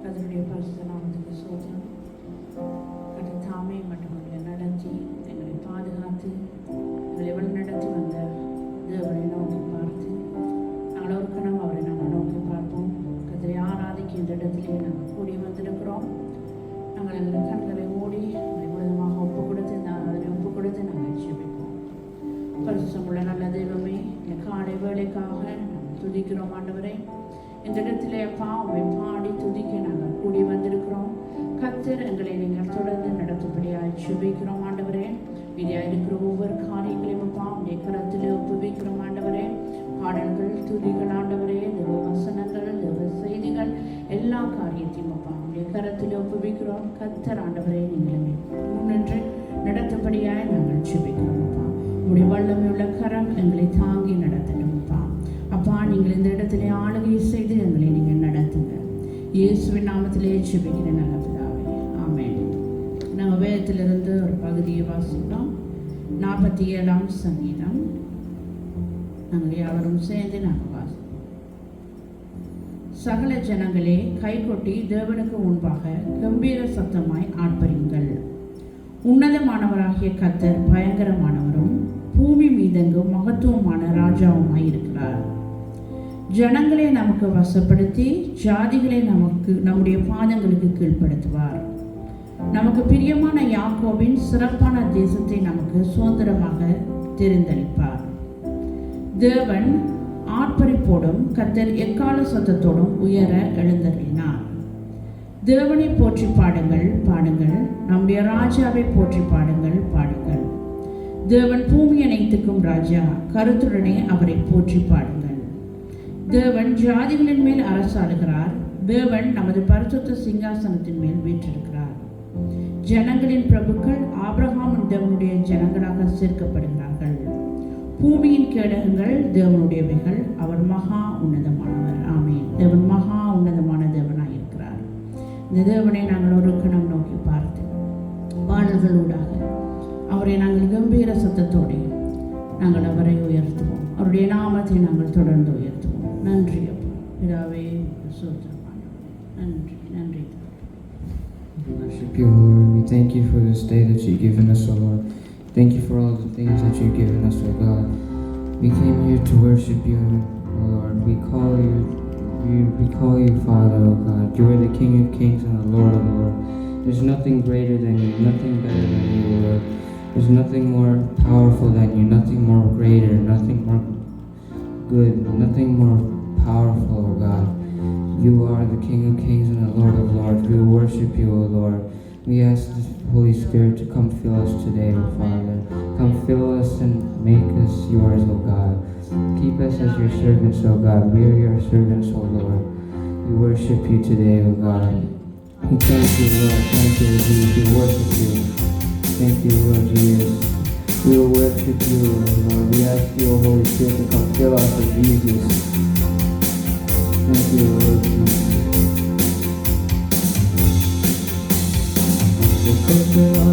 அதனுடைய பரிசுத்த நாமத்துக்கு சோதனம். கர்த்தர் தாமே மட்டும் எங்களை நடத்தி எங்களை பாதுகாத்து எங்களை வழிநடத்தி வந்த தேவனை நோக்கி பார்த்து நாங்கள் ஒரு கணம் அவரை நாங்கள் நோக்கி பார்ப்போம். கர்த்தரை ஆராதிக்க இந்த இடத்திலே நாங்கள் கூடி வந்திருக்கிறோம். நாங்கள் எங்கள் கண்களை மூடி அதை முழுவதுமாக ஒப்பு கொடுத்து அதனை ஒப்பு கொடுத்து நாங்கள் ஜெபிப்போம். பரிசுத்தமுள்ள நல்ல தெய்வமே, இந்த காலை வேலைக்காக நாங்கள் துதிக்கிறோம் ஆண்டவரே. இந்த இடத்திலே பாவை பாடி துதிக்க நாங்கள் கூடி வந்திருக்கிறோம். கர்த்தர் எங்களை நீங்கள் தொடர்ந்து நடத்தும்படியாக ஜெபிக்கிறோம் ஆண்டவரே. விதியாக இருக்கிற ஒவ்வொரு காரியங்களையும் பாவுடைய கரத்திலே ஒப்புவிக்கிறோம் ஆண்டவரே. பாடல்கள், துதிகள் ஆண்டவரே, தேவ வசனங்கள், தேவ செய்திகள், எல்லா காரியத்தையும் பாவுடைய கரத்திலே ஒப்புவிக்கிறோம். கர்த்தர் ஆண்டவரே, நீங்கள் முன்னின்று நடத்தபடியாக நாங்கள் ஜெபிக்கிறோம் அப்பா. உங்களுடைய வல்லமையுள்ள கரம் எங்களை தாங்கி நடத்தட்டும் அப்பா. அப்பா, நீங்கள் இந்த இடத்திலே ஆளுகை செய்து எங்களை நீங்கள் நடத்துங்க. இயேசுவின் நாமத்திலே ஜெபிக்கிற நல்ல பிதாவே, ஆமென். நாங்கள் வேதத்திலிருந்து ஒரு பகுதியை வாசிக்கிறோம். 47ஆம் சங்கீதம். நாங்கள் யாவரும் சேர்ந்து நாங்கள் வாசிக்கிறோம். சகல ஜனங்களே கைகொட்டி தேவனுக்கு முன்பாக கம்பீர சத்தமாய் ஆர்ப்பரியுங்கள். உன்னதமானவராகிய கர்த்தர் பயங்கரமானவரும் பூமி மீதெங்கும் மகத்துவமான ராஜாவுமாய் இருக்கிறார். ஜனங்களை நமக்கு வசப்படுத்தி ஜாதிகளை நம்முடைய பாதங்களுக்கு கீழ்ப்படுத்துவார். நமக்கு பிரியமான யாக்கோபின் சிறப்பான தேசத்தை நமக்கு சுதந்திரமாக தெரிந்தளிப்பார். தேவன் ஆர்ப்பரிப்போடும் கர்த்தர் எக்கால சத்தத்தோடும் உயர எழுந்தருளினார். தேவனை போற்றி பாடுங்கள் பாடுங்கள், நம்முடைய ராஜாவை போற்றி பாடுங்கள் பாடுங்கள். தேவன் பூமி அனைத்துக்கும் ராஜா, கருத்துடனே அவரை போற்றி பாடுங்கள். தேவன் ஜாதிகளின் மேல் அரசாளுகிறார். தேவன் நமது பரிசுத்த சிங்காசனத்தின் மேல் வீற்றிருக்கிறார். ஜனங்களின் பிரபுக்கள் ஆபிரகாமின் தேவனுடைய ஜனங்களாக சேர்க்கப்படுகிறார்கள். பூமியின் கேடகங்கள் தேவனுடையவைகள். அவர் மகா உன்னதமானவர். ஆமென். தேவன் மகா உன்னதமான தேவனாய் இருக்கிறார். இந்த தேவனை நாங்கள் ஒரு கணம் நோக்கி பார்த்து பாடல்களூடாக அவரை நாங்கள் கம்பீர சத்தத்தோடு நாங்கள் அவரை உயர்த்துவோம். அவருடைய நாமத்தை நாங்கள் தொடர்ந்து உயர்த்துவோம். நன்றி அப்பா பிதாவே, நன்றி நன்றி. We worship you, Lord. We thank you for this day that you've given us, O Lord. Thank you for all the things that you've given us, O God. We came here to worship you, O Lord. We call you Father, O God. You are the King of Kings and the Lord of Lords. There's nothing greater than you, nothing better than you, Lord. There's nothing more powerful than you, nothing more greater, nothing more good, nothing more powerful, O God. You are the King of Kings and the Lord of Lords. We worship you, O Lord. We ask the Holy Spirit to come fill us today, O Father. Come fill us and make us yours, O God. Keep us as your servants, O God. We are your servants, O Lord. We worship you today, O God. We thank you, Lord. Thank you, Jesus. We worship you. Thank you, Lord Jesus. We will worship you, Lord. We ask you, O Holy Spirit, to come fill us with Jesus. Thank you, Lord Jesus. Thank you.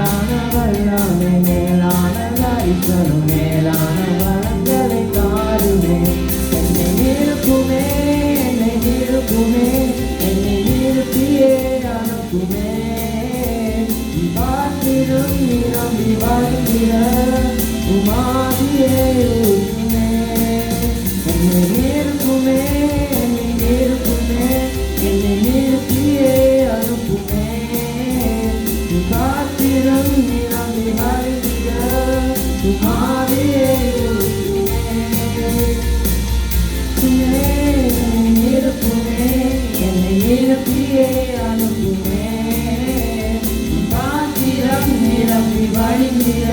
மேலான வல்லமை மேலான தரிசனம் மேலான வரங்களை தாருமே என்னை இருக்குமே என்னை இருக்குமே என்னை இருப்பியே அனுப்புமே பாத்திரம் நிரம்பி வாழ்கிற உமாதியே ஊற்றுமே என்னை இருக்குமே என்னை இருக்குமே என்னை இருப்பியே அனுப்புமே பாத்திரம் நிரம்பி வாழ்கிற உமாதியே ஊற்றுமே இருக்குமே என்னை இருப்பியே அனுப்புமே பாத்திரம் நிரம்பி வழிகிற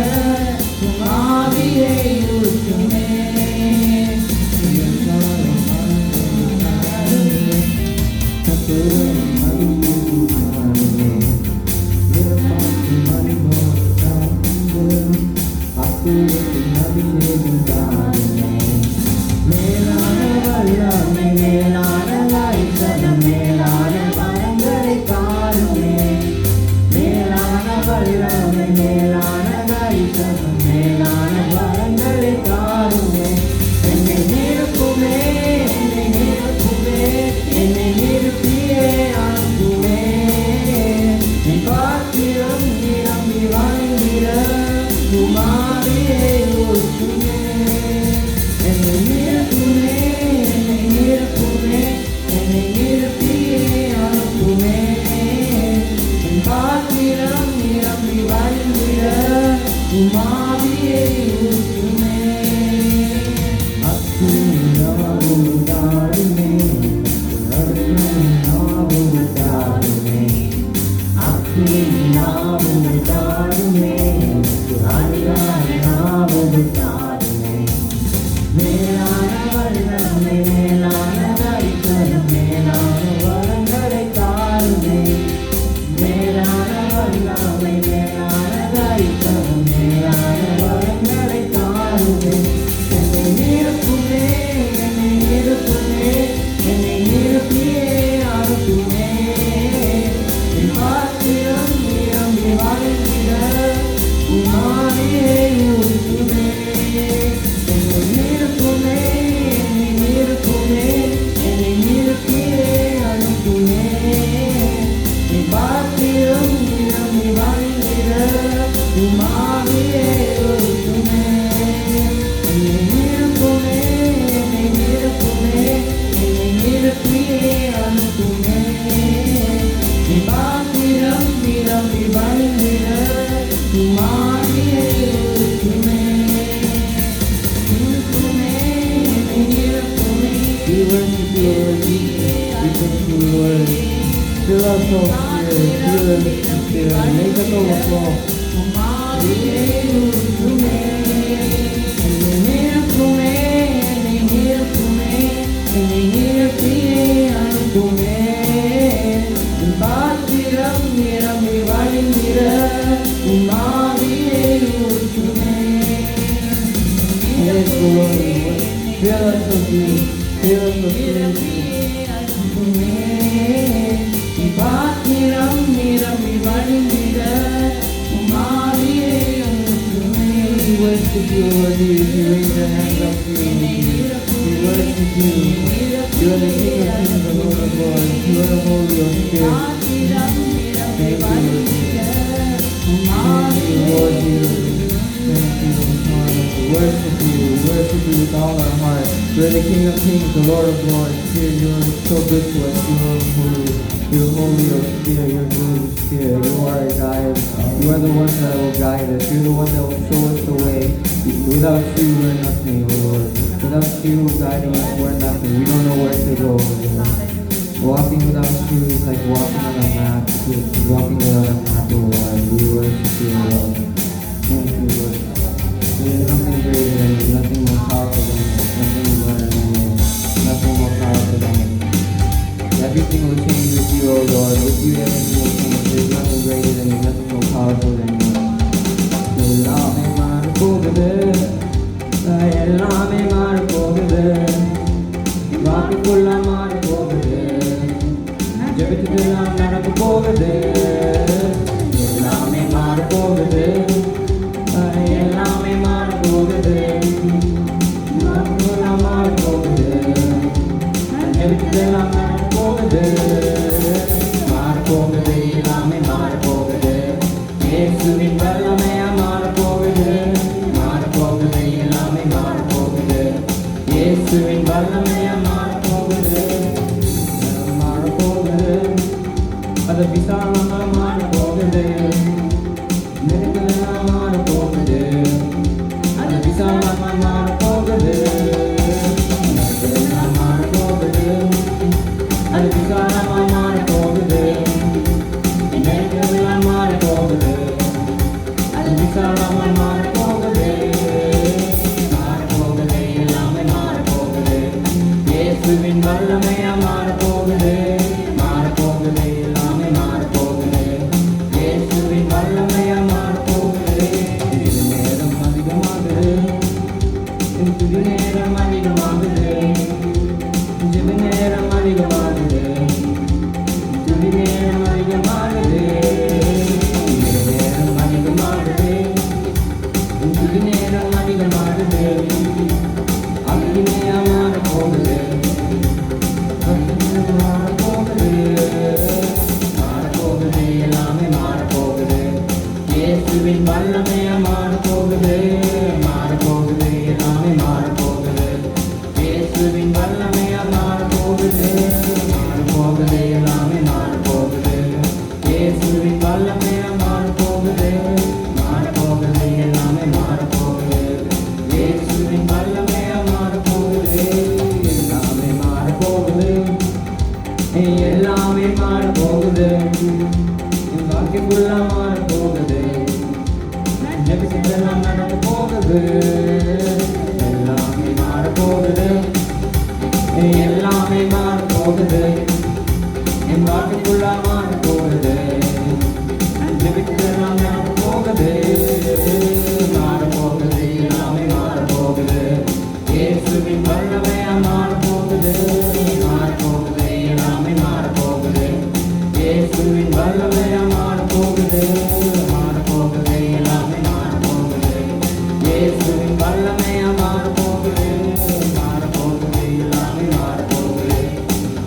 ஆவியை ஊற்றுமே மேலான வல்லமை மேலான தரிசனம் மேலான வரங்களை தாருமே மேலான வல்லமை மேலான தரிசனம் மேலான வரங்களை தாருமே என்னை நிரப்புமே என்னை நிரப்புமே என்னை நிரப்பியே அனுப்புமே என் பாத்திரம் நிரம்பி வாழ்கிற குமாரியை ஊற்றுமே என்னை நிரப்புமே என்னை நிரப்புமே என்னை நிரப்பியே அனுப்புமே என் பாத்திரம் நிரம்பி வாழ்கிற குமாரியை ஊற்றுமே அக்குதாருமே அக்குதாருமே அக்குதாருமே அடியாருமே மேலான வல்லமை மேலான தரிசனம் மேலான வரங்களை தாருமே மேலான வல்லமை மேலான தரிசனம் மேலான வரங்களை தாருமே என்னை நிரப்புமே என்னை நிரப்புமே என்னை நிரப்பியே அனுப்புமே என் பாத்திரம் நிரம்பி வாழ்கிற உமாரியை ஊற்றுமே என்னை நிரப்புமே என்னை நிரப்புமே என்னை நிரப்பியே அனுப்புமே என் பாத்திரம் நிரம்பி வாழ்கிற உமாரியை ஊற்றுமே என்னை நிரப்புமே என்னை நிரப்புமே என்னை நிரப்பியே அனுப்புமே என் பாத்திரம் நிரம்பி வாழ்கிற உமாரியை ஊற்றுமே நிரப்புமே என்னை நிரப்புமே. We worship you, Lord Jesus. We thank you, Lord. Fill us up, Spirit. Fill us, Spirit. Make us overflow. உமாரியை ஊற்றுமே என்னை நிரப்புமே என்னை நிரப்புமே என்னை நிரப்பியே அனுப்புமே என் பாத்திரம் நிரம்பி வழிகிற உமாரியை ஊற்றுமே. Yes, Lord. Fill us with you. Fill us with you. அனுப்புமே என் பாத்திரம் நிரம்பி வழிகிற உமாரியை ஊற்றுமே. We worship you, Lord Jesus. We raise our hands up to you. We worship you. You are the King of Kings, the Lord of Lords. You are the Holy of Spirit. Thank you, Lord Jesus. Thank you, Lord Jesus. Thank you, Father. We worship you. We worship you with all our heart. You are the King of Kings, the Lord of Lords. Spirit, you are so good to us. You are holy. You are holy of Spirit. You are good of Spirit. You are our guide. You are the one that will guide us. You are the one that will show us the way. Without you, we're nothing, Lord. Without you guiding us, we're nothing. We don't know where to go, Lord. Walking without you is like walking on a map. Walking without a map, Lord. We worship you, Lord. Thank you, Lord. There is nothing greater than you, nothing more powerful than you, nothing better than you, nothing more powerful than you. Everything will change with you, O Lord. With you, everything will change. There is nothing greater than you, nothing more powerful than you. எல்லாமே மாற போகுது, எல்லாமே மாற போகுது, வாக்குக்குள்ள மாற போகுது, ஜெபிச்சதெல்லாம் நடக்க போகுது. எல்லாமே மாற இயேசுவின் வல்லமையா மாறப்போகுது, மாறப்போகுது, எல்லாமே மாறப்போகுது. இயேசுவின் வல்லமையா மாறப்போகுது, மாறப்போகுது. அது விசாலமா மாறப்போகுது, நெருக்கலா மாறப்போகுது. அது விசாலமா மாறப்போகுது, நெருக்கலா மாறப்போகுது. அது விசாலமா மாறப்போகுது, நெருக்கலா மாறப்போகுது. அது விசாலமா மாறப்போகுது, மாறப்போகுது, எல்லாமே மாறப்போகுது. இயேசுவின் வல்லமையா மாறப்போகுது, மாறப்போகுது, எல்லாமே மாறப்போகுது. இயேசுவின் வல்லமையா மாறப்போகுது. இது நேரம் அதிகமாகுது, இது நேரம் அதிகமாகுது, இது நேரம் அதிகமாகுது, இது நேரம் அதிகமாகுது, இது நேரம் அதிகமாகுது, இது நேரம் அதிகமாகுது. அக்னியா மாறப்போகுது, மாறப்போகுது, மாறப்போகுது, எல்லாமே மாறப்போகுது. இயேசுவின் வல்லமையா மாறப்போகுது, மாறப்போகுது, எல்லாமே மாறப்போகுது. இயேசுவின் வல்லமையா மாறப்போகுது, மாறப்போகுது, எல்லாமே மாறப்போகுது. இயேசுவின் வல்லமையா மாறப்போகுது, மாறப்போகுது, எல்லாமே மாறப்போகுது. இயேசுவின் வல்லமையா மாறப்போகுது, எல்லாமே மாறப்போகுது, எல்லாமே மாறப்போகுது. என் வாழ்க்கைக்குள்ள மாறப்போகுது, ஜெபிச்சதெல்லாம் நடந்து போகுது. எல்லாமே மாறப்போகுது, எல்லாமே மாறப்போகுது. என் வாழ்க்கைக்குள்ள மாறப்போகுது, ஜெபிச்சதெல்லாம் நடந்து போகுது. மாறப்போகுது, எல்லாமே மாறப்போகுது. இயேசுவின் வல்லமையா மாறப்போகுது, மாறப்போகுது, எல்லாமே மாறப்போகுது. இயேசுவின் வல்லமையா மாறப்போகுது, மாறப்போகுது, எல்லாமே மாறப்போகுது. இயேசுவின் வல்லமையா மாறப்போகுது, மாறப்போகுது, எல்லாமே மாறப்போகுது.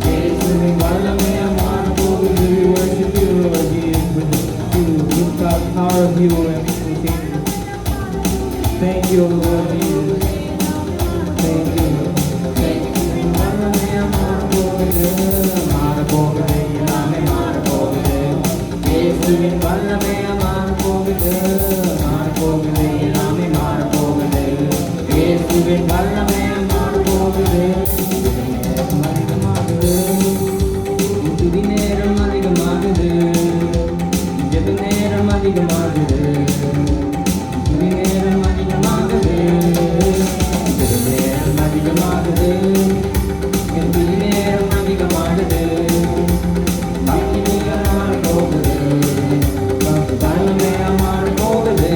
இயேசுவின் வல்லமையா மாறப்போகுது. We worship you, Lord Jesus. You've got power of you and we continue. Thank you, Lord Jesus. Thank you. இயேசுவின் வல்லமையா மாறப்போகுது, மாறப்போகுது, எல்லாமே மாறப்போகுது. இயேசுவின் வல்லமையா மாறப்போகுது, மாறப்போகுது, எல்லாமே மாறப்போகுது. இயேசுவின் வல்லமையா மாறப்போகுது. நேரம் அதிகமாகுது, துதி நேரம் அதிகமாகுது, ஜெப நேரம் அதிகமாகுது, துதி நேரம் அதிகமாகுது, ஜெப நேரம் அதிகமாகுது, என் துதி நேரம் அதிகமாகுது. அக்கினியா மாறப்போகுது, வல்லமையா மாறப்போகுது,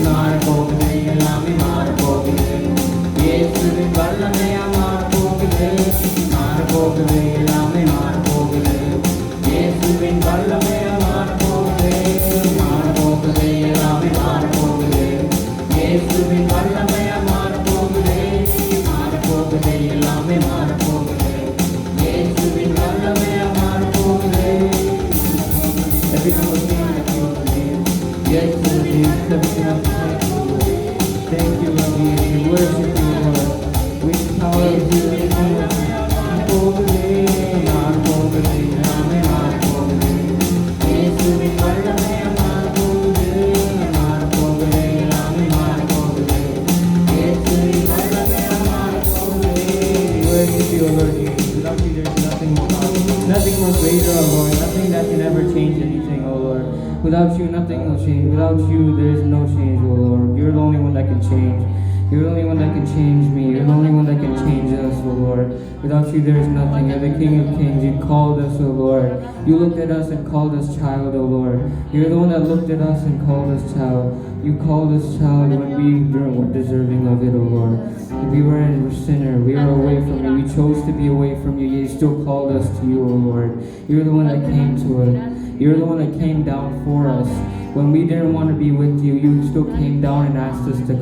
மாறப்போகுது, எல்லாமே மாறப்போகுது. இயேசுவின் வல்லமையா மாறப்போகுது, மாறப்போகுது, எல்லாமே மாறப்போகுது. இயேசுவின் வல்லமையா மாறப்போகுது, மாறப்போகுது, எல்லாமே மாறப்போகுது. இயேசுவின் வல்லமையா மாறப்போகுது, மாறப்போகுது, எல்லாமே மாறப்போகுது. இயேசுவின் வல்லமையா மாறப்போகுது. Everything will change if you believe. Yes, Lord Jesus, everything will change. Thank you, Lord Jesus. We worship you, Lord. With the power of you, மாறப்போகுது, மாறப்போகுது, எல்லாமே மாறப்போகுது. இயேசுவின் வல்லமையா மாறப்போகுது, மாறப்போகுது, எல்லாமே மாறப்போகுது. இயேசுவின் வல்லமையா மாறப்போகுது. We worship you, Lord Jesus. Without you, there's nothing more greater, oh Lord. Nothing that can ever change anything, oh Lord. Without you, nothing will change. Without you, there is no change, oh Lord. You're the only one that can change. You're the only one that can change me. You're the only one that can change us, oh Lord. Without you, there is nothing. You're the King of Kings. You called us, oh Lord. You looked at us and called us child, oh Lord. You're the one that looked at us and called us child. You called us child when we weren't deserving of it, oh Lord. If we were a sinner, we were away from you. We chose to be away from you, yet you still called us to you, oh Lord. You're the one that came to us. You're the one that came down for us. When we didn't want to be with you, you still came down and asked us to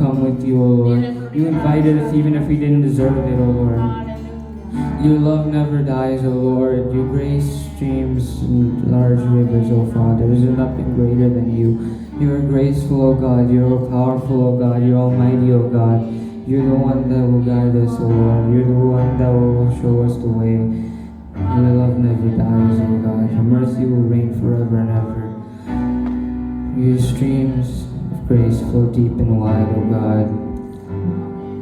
come with you, oh Lord. You invited us even if we didn't deserve it, oh Lord. Your love never dies, O Lord. Your grace streams in large rivers, O Father. There is nothing greater than you. You are graceful, O God. You are powerful, O God. You are almighty, O God. You're the one that will guide us, O Lord. You're the one that will show us the way. Your love never dies, O God. Your mercy will reign forever and ever. Your streams of grace flow deep and wide, O God.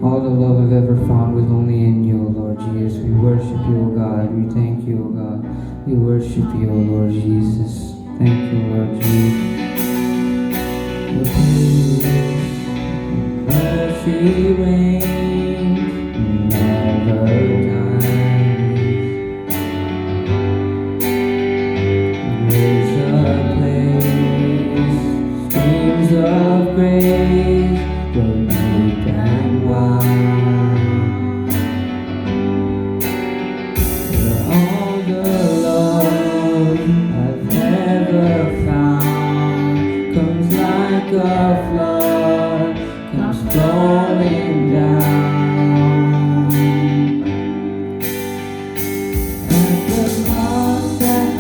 All the love I've ever found was only in you, O Lord Jesus. We worship you, O God. We thank you, O God. We worship you, O Lord Jesus. Thank you, Lord Jesus. Mercy reigns, never dies. There's a place, streams of grace, flow deep and wide. Where all the love I've ever found comes like a flood, comes flowing down. At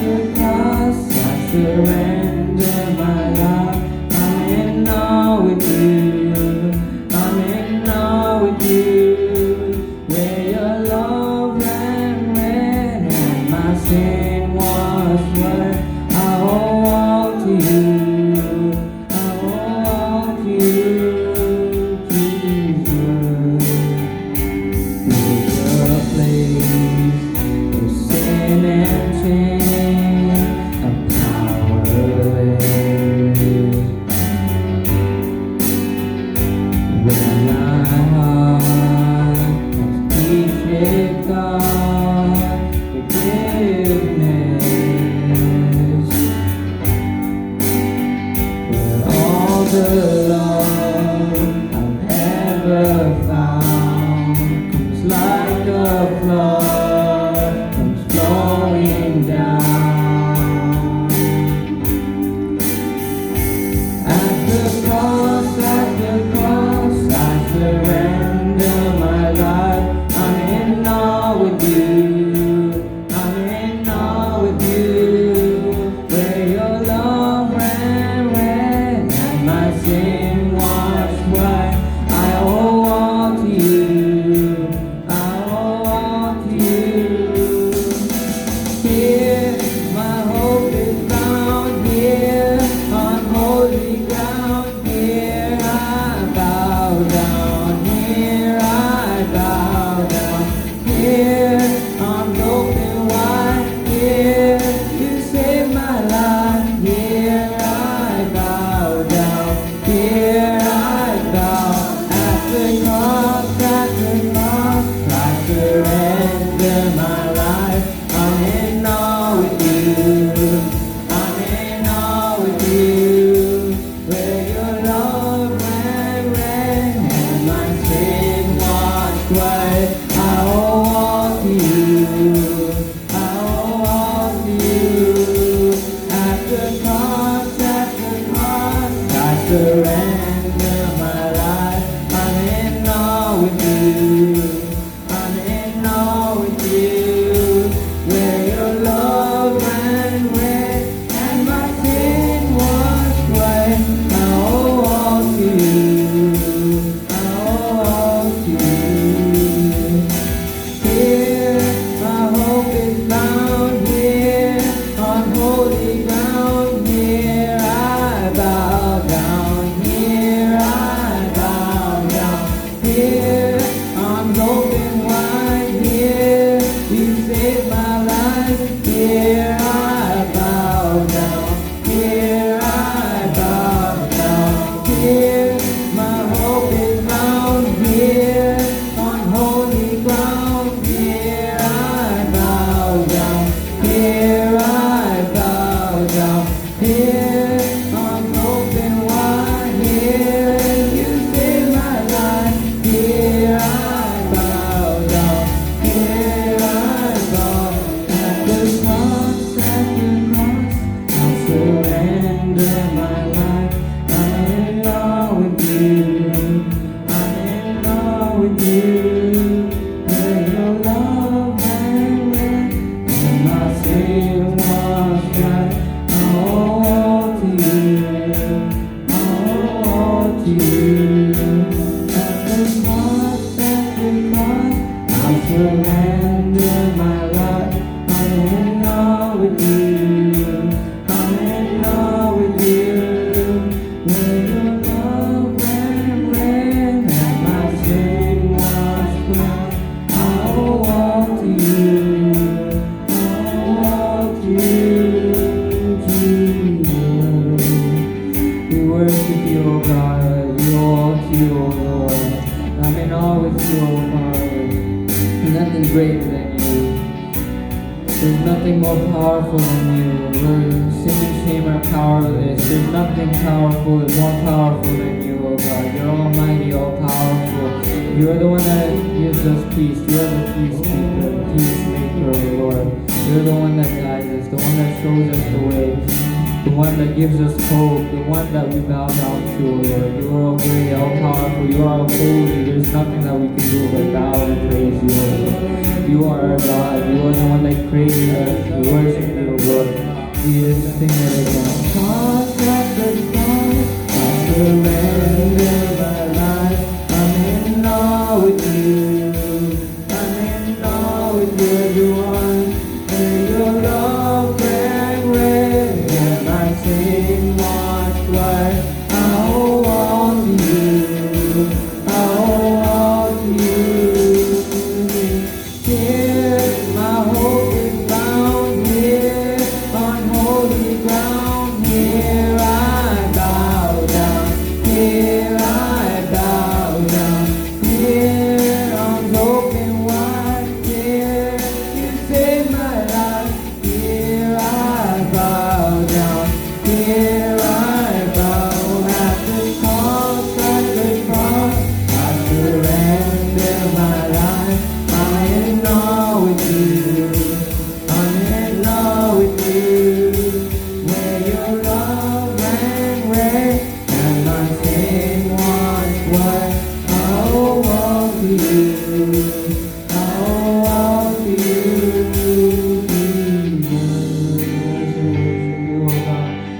the cross, I surrender my life. I'm in awe with you. I'm in awe with you. Where your love ran red and my sin was white. I owe all to you. I owe all to you, Jesus. There's a place where sin and shame are powerless. When my heart has peace with God, forgiveness, where all the love I've ever found comes like a flood, comes flowing down. At the cross, I surrender my life. I'm in awe with you. I'm in awe with you. Where your love ran red and my sin washed white. I owe all to you. I owe all to you. Here, my hope is found. Here, on holy ground. Here, I bow down. Here, I bow down. Here, arms open wide. Here, you save my life. Here, I bow down. Here, I bow. At the cross, I surrender my life. I'm in awe with you. I'm in awe with you. Where your love ran red and my sin washed white. I owe all to you. I owe all to you. At the cross, I surrender my life. I'm in awe with you. I'm in awe with you. Where your love ran red and my sin washed white. I owe all to you. I owe all to you. Here, my hope is found. Here, on holy ground. Here, I bow down. Here, I bow down. Here, arms open wide. Here, you save my life. Here, I bow down. Here, I bow down. Here, my hope is found. Here, on holy ground. Here, I bow down. Here, I bow down. Here, arms open wide. Here, you save my life. Here, I bow down. Here, I bow. At the cross, I surrender my life. I'm in awe with you. I'm in awe with you. Where your love worship you, O God. We all to you, O Lord. I'm in awe with you, O Father. Nothing greater than you. There's nothing more powerful than you. Lord, sin and shame are powerless. There's nothing powerful and more powerful than you, O God. You're almighty, all powerful. You're the one that gives us peace. You're the peacekeeper, peacemaker, O Lord. You're the one that guides us, the one that shows us the way, the one that gives us hope, the one that we bow down to, O Lord. You are all great, all powerful. You are all holy. There's nothing that we can do but bow and praise you, O Lord. You are our God. You are the one that created us. We worship you, O Lord. Jesus, sing that again. Cross at the cross, I surrender my life. I'm in awe with you. I'm in awe with you, everyone. May your love bring rain, and my sin wash white. I owe all to you. I owe all to you. Here, my hope is found. Here, on holy ground. Here I bow down. Here I bow down. Here, arms open wide. Here, you save my life. Here I bow down. Here I bow at the cross, at the cross. I surrender my life. I'm in awe with you. I'm in awe with you. Where your love ran red and my sin was white. I owe all to you. I owe all to you, Jesus.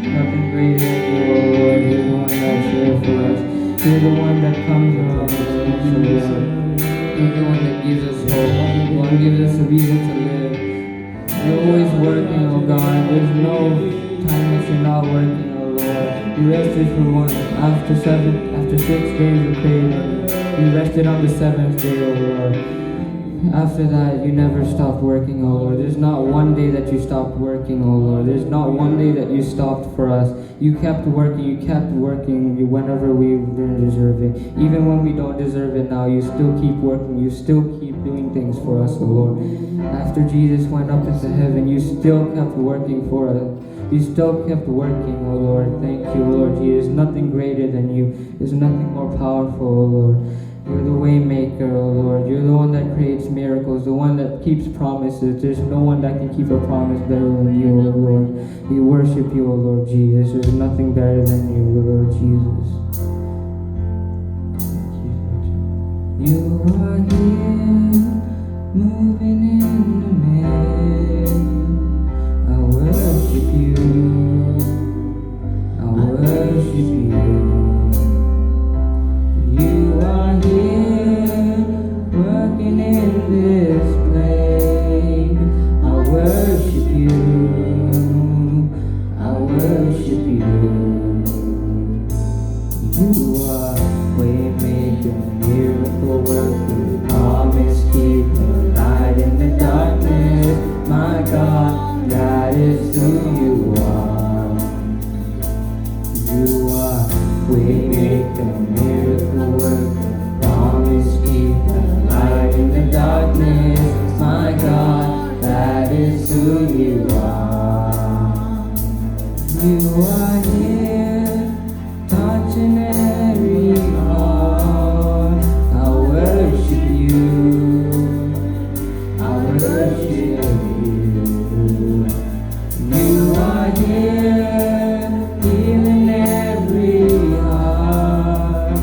Nothing greater than you, O Lord. You're the one that's there for us. You're the one that comes around us, O Lord. You're the one that gives us hope. You're the one that gives us a reason to live. You're always working, oh God. There's no time that you're not working, oh Lord. You rested for one. After 6 days of creating, you rested on the 7th day, oh Lord. After that, you never stopped working, oh Lord. There's not one day that you stopped working, oh Lord. There's not one day that you stopped for us. You kept working whenever we didn't deserve it. Even when we don't deserve it now, you still keep working. You still keep doing things for us, oh Lord. After Jesus went up into heaven, you still kept working for us. You still kept working, oh Lord. Thank you, oh Lord Jesus. Nothing greater than you. There's nothing more powerful, oh Lord. You're the way maker, oh Lord. You're the one that creates miracles, the one that keeps promises. There's no one that can keep a promise better than you, oh Lord. We worship you, oh Lord Jesus. There's nothing better than you, oh Lord Jesus. You are here, moving in the midst. I worship you. I worship you. You are here, working in this place. I worship you. I worship you. You are waymaker, miracle worker, promise keeper, light in the darkness. My God, that is who you are. You are waymaker, miracle worker, promise keeper, light in the darkness. My God, that is who you are. You are here, touching every heart. I worship you. I worship you. You are here, healing every heart.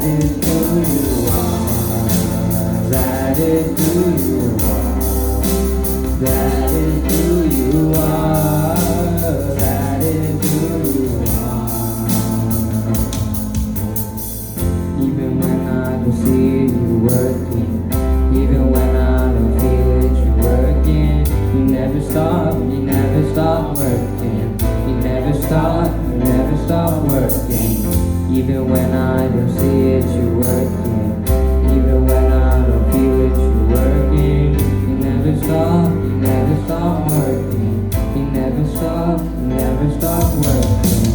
That is who you are. That is who you are. That is who you are. That is who you are. Even when I don't see you working, even when I don't feel it, you're working. You never stop working. You never stop working. Even when I don't see it, you're working. Even when I don't feel it, you're working. You never stop working. You never stop working.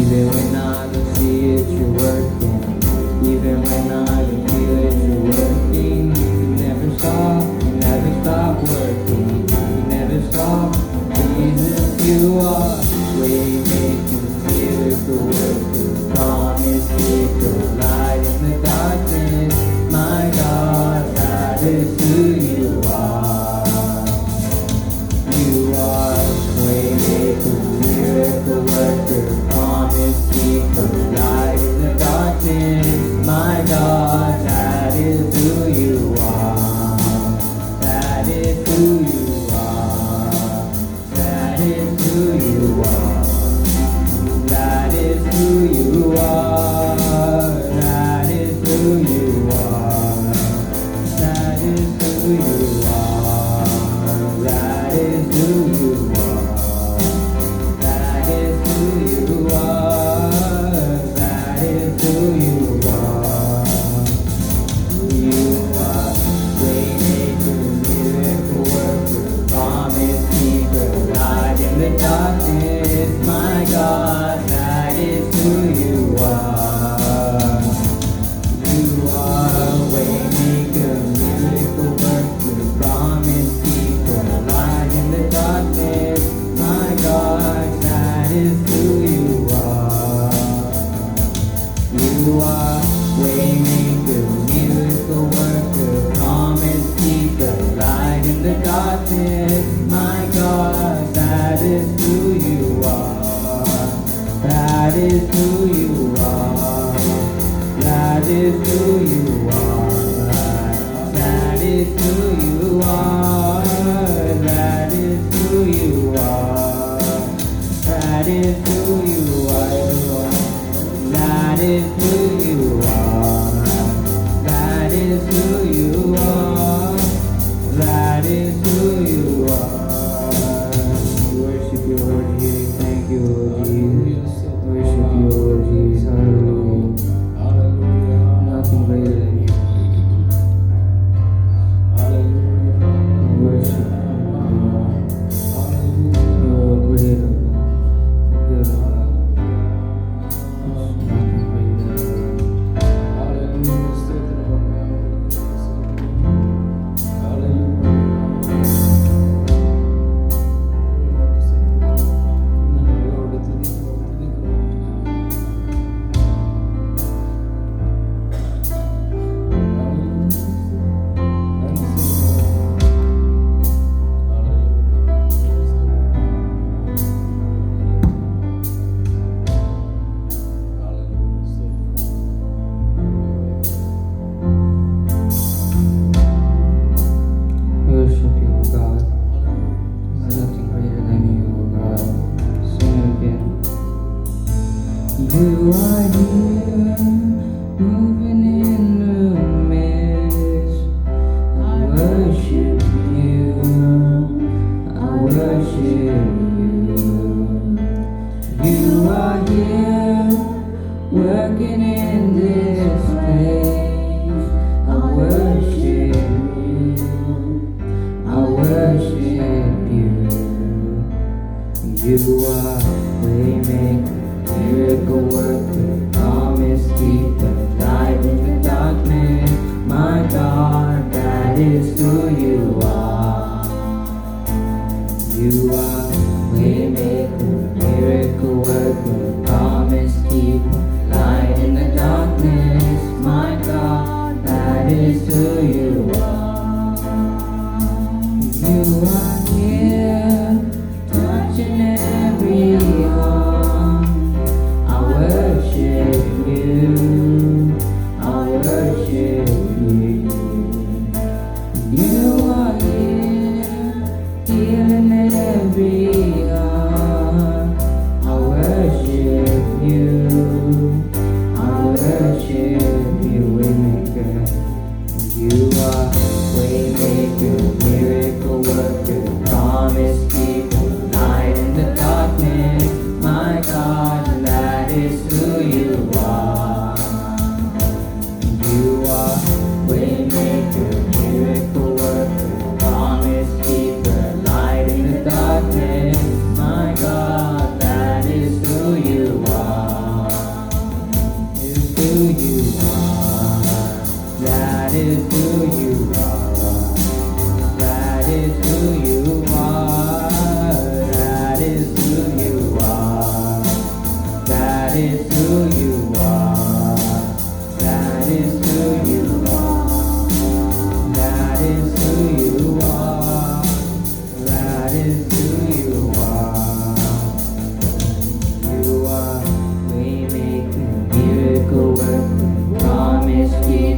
Even when I don't see it, you're working. Even when I don't feel it, you're working. You never stop working. You never stop. Jesus, you are way making miracle worker, promise keeper, light in the darkness. My God, that is who you are. You are way maker, miracle worker, promise keeper, light in the darkness. My God, that is who you are. That is who you are. That is who you are. That is who you are. That is who you are. That is who you are. That is who you are. That is who you are. That is who you are. You are waymaker, miracle worker, promise keeper, light in the darkness. My God, that is who you are. You are waymaker, miracle worker, promise keeper, light in the darkness. My God, that is who you are. You are waymaker, miracle worker, promise keeper, light in the darkness. My God, that is who you are. That is who you are. That is who you are. That is who you are. That is who you are. That is who you are. That is who you are. That is who you are. That is who you are. We worship you, Lord Jesus. Thank you, Lord Jesus. Worship you, Lord Jesus. Hallelujah. Nothing greater than you. We worship you, Lord. You are greater. Good God. Nothing greater than you. Hallelujah.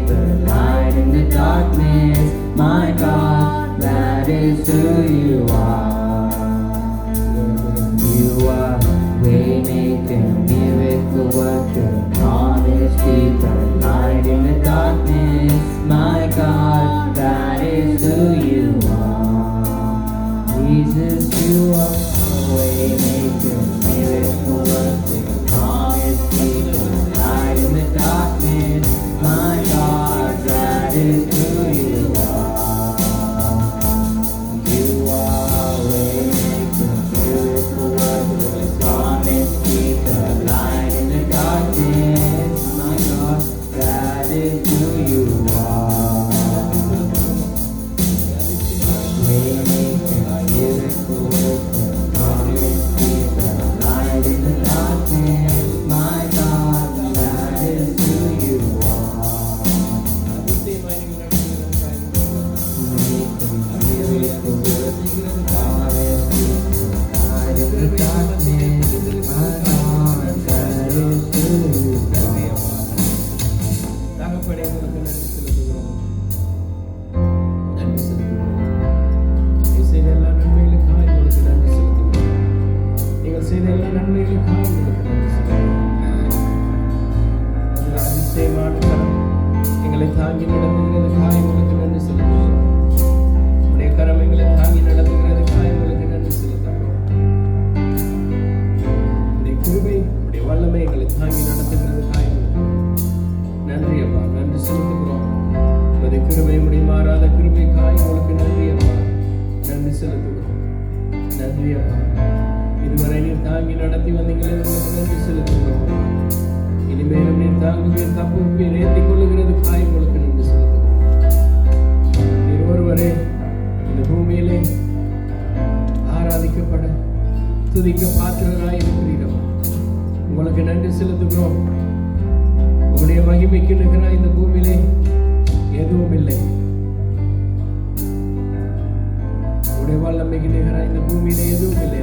the light in the darkness. My God, that is who you are. You are waymaker, miracle worker, promise keeper, light in the darkness. My God, that is who you are. Jesus, you are waymaker, miracle worker, promise keeper, light in the darkness. My God, that is who you are. You are waymaker, miracle worker, promise keeper, light in the darkness. My God, that is who you are. Waymaker, miracle worker, promise keeper, light in the darkness. My God, that is who you are. Waymaker, miracle worker, promise keeper, light in the darkness. My God, that is who you are. தகப்பனே, உங்களுக்கு நன்றி செலுத்துகிறோம். நன்றி செலுத்துகிறோம். நீ செய்த எல்லா நன்மைகளுக்காக உங்களுக்கு நன்றி செலுத்துகிறோம். நீங்கள் செய்த எல்லா நன்மைகளுக்காக உங்களுக்கு நன்றி செலுத்துகிறோம். உங்கள் அதிசயமான கரம் எங்களை தாங்கி நடத்துகிறதுக்காக உங்களுக்கு நன்றி செலுத்துகிறோம். உடைய கரம் எங்களை தாங்கி நடத்துகிறதுக்காக உங்களுக்கு நன்றி செலுத்துகிறோம். உடைய கிருபை, உடைய வல்லமை எங்களை தாங்கி நடத்துகிறதுக்காக நன்றி அப்பா, நன்றி செலுத்துகிறோம். உமது கிருபை, உடைய மாறாத கிருபைக்காக உங்களுக்கு நன்றி அப்பா, நன்றி செலுத்துகிறோம். நன்றி அப்பா, இதுவரை நீர் தாங்கி நடத்தி வந்தீங்களே, உங்களுக்கு நன்றி செலுத்துகிறோம். இனிமேலும் நீர் தாங்குவீர், தப்புவீர், ஏற்றிக் கொள்ளுகிறதுக்காக உங்களுக்கு நன்றி செலுத்துகிறோம். நீர் ஒருவரே இந்த பூமியிலே ஆராதிக்கப்பட துதிக்க பாத்திரராய் இருக்கிறீரப்பா, உங்களுக்கு நன்றி செலுத்துகிறோம். உங்களுடைய மகிமைக்கு நிகராக இந்த பூமியிலே எதுவும் இல்லை. உங்களுடைய வல்லமைக்கு நிகராக இந்த பூமியிலே எதுவும் இல்லை.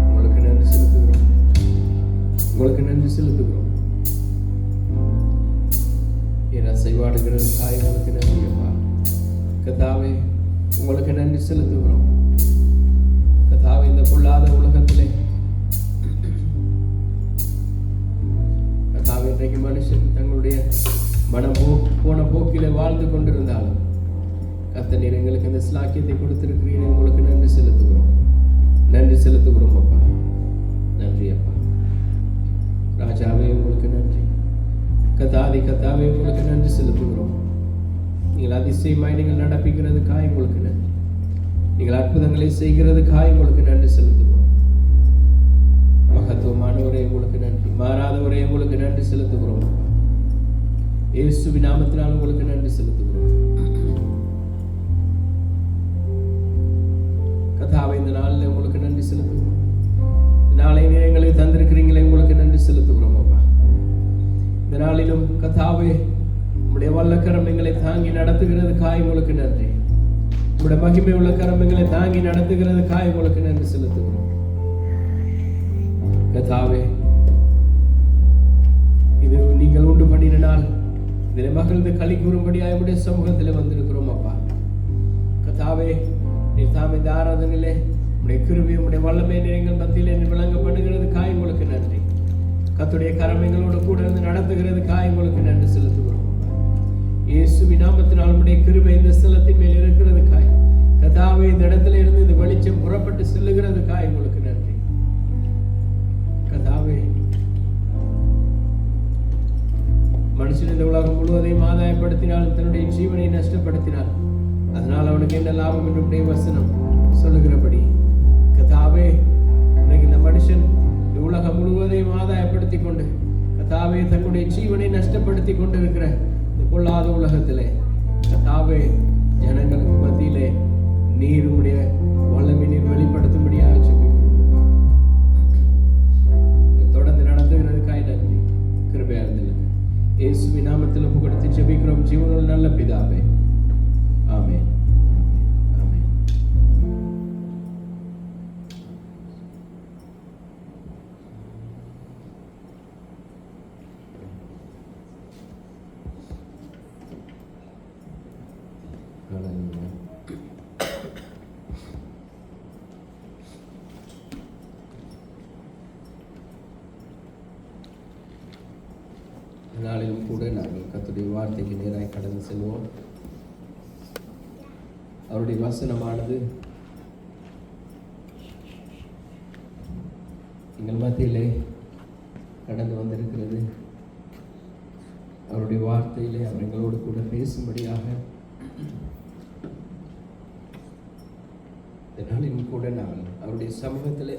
உங்களுக்கு நன்றி செலுத்துகிறோம். உங்களுக்கு நன்றி செலுத்துகிறோம். என் அசைவாடுகிறது தாய், உங்களுக்கு நன்றி அப்பா. கர்த்தாவே, உங்களுக்கு நன்றி செலுத்துகிறோம். கர்த்தாவே, இந்த பொல்லாத உலகத்திலே இன்றைக்கு மனுஷன் தங்களுடைய மனம் போன போக்கிலே வாழ்ந்து கொண்டிருந்தாலும் கர்த்தர் நீர் எங்களுக்கு இந்த ஸ்லாக்கியத்தை கொடுத்திருக்கிறீர்கள். உங்களுக்கு நன்றி செலுத்துகிறோம். நன்றி செலுத்துகிறோம் அப்பா. நன்றி அப்பா. ராஜாவே, உங்களுக்கு நன்றி. கத்தாவே, உங்களுக்கு நன்றி செலுத்துகிறோம். நீங்கள் அதிசயமாய் நீங்கள் நடப்பிக்கிறதுக்காக உங்களுக்கு நன்றி. நீங்கள் அற்புதங்களை செய்கிறதுக்காக உங்களுக்கு நன்றி செலுத்துகிறோம். மகத்துவமானவரே, உங்களுக்கு நன்றி. மாறாதவரே, உங்களுக்கு நன்றி செலுத்துகிறோம். இயேசுவின் நாமத்தினால் உங்களுக்கு நன்றி செலுத்துகிறோம். கர்த்தாவே, இந்த நாளில் உங்களுக்கு நன்றி செலுத்துகிறோம். இந்த நாளை நீர் எங்களுக்கு தந்திருக்கிறீங்களே, உங்களுக்கு நன்றி செலுத்துகிறோம் அப்பா. இந்த நாளிலும் கர்த்தாவே, உம்முடைய வல்லக்கரம் எங்களை தாங்கி நடத்துகிறதுக்காக உங்களுக்கு நன்றி. உம்முடைய மகிமை உள்ள கரம் எங்களை தாங்கி நடத்துகிறதுக்காக உங்களுக்கு நன்றி செலுத்துகிறோம். கர்த்தாவே, இது நீங்கள் உண்டு பண்ணின நாள், இதில் மகிழ்ந்து களி கூறும்படியாக உடைய சமூகத்தில் வந்திருக்கிறோம் அப்பா. கர்த்தாவே, நீர் தாம் இந்த ஆராதனையிலே உடைய கிருபை, உடைய வல்லமை எங்கள் மத்தியிலே விளங்க பண்ணுகிறதுக்காக உங்களுக்கு நன்றி. கர்த்தருடைய கரம் எங்களோடு கூட இருந்து நடத்துகிறதுக்காக உங்களுக்கு நன்றி செலுத்துகிறோம். இயேசுவின் நாமத்தினால் உடைய கிருபை இந்த ஸ்தலத்தின் மேல் இருக்கிறதுக்காக, கர்த்தாவே, இந்த இடத்துல இருந்து இந்த வெளிச்சம் புறப்பட்டு செல்லுகிறதுக்காக உங்களுக்கு நன்றி. கர்த்தாவே, மனுஷன் இந்த உலகம் முழுவதையும் ஆதாயப்படுத்தினால் தன்னுடைய ஜீவனை நஷ்டப்படுத்தினார், அதனால் அவனுக்கு என்ன லாபம் என்று வசனம் சொல்லுகிறபடி, கர்த்தாவே, இன்னைக்கு இந்த மனுஷன் இந்த உலகம் முழுவதையும் ஆதாயப்படுத்தி கொண்டு கர்த்தாவே தன்னுடைய ஜீவனை நஷ்டப்படுத்தி கொண்டு இருக்கிற இந்த பொல்லாத உலகத்திலே, கர்த்தாவே, ஜனங்களுக்கு மத்தியிலே நீர் உடைய வல்லமை நீர் வெளிப்படுத்தும்படியாக ஜெபிக்கிறோம். தொடர்ந்து நடத்துகிறதுக்காக நன்றி. கிருபையா இருந்தது இயேசுவின் நாமத்தில் ஒப்புக்கொடுத்து ஜெபிக்கிறோம் ஜீவனுள்ள நல்ல பிதாவே. ஆமென். நாளிலும் கூட நாங்கள் கர்த்தருடைய வார்த்தைக்கு நேராக கடந்து செல்வோம். அவருடைய வசனமானது எங்கள் மத்தியிலே கடந்து வந்திருக்கிறது. அவருடைய வார்த்தையிலே அவர் எங்களோடு கூட பேசும்படியாக இந்த நாளிலும் கூட நாங்கள் அவருடைய சமூகத்திலே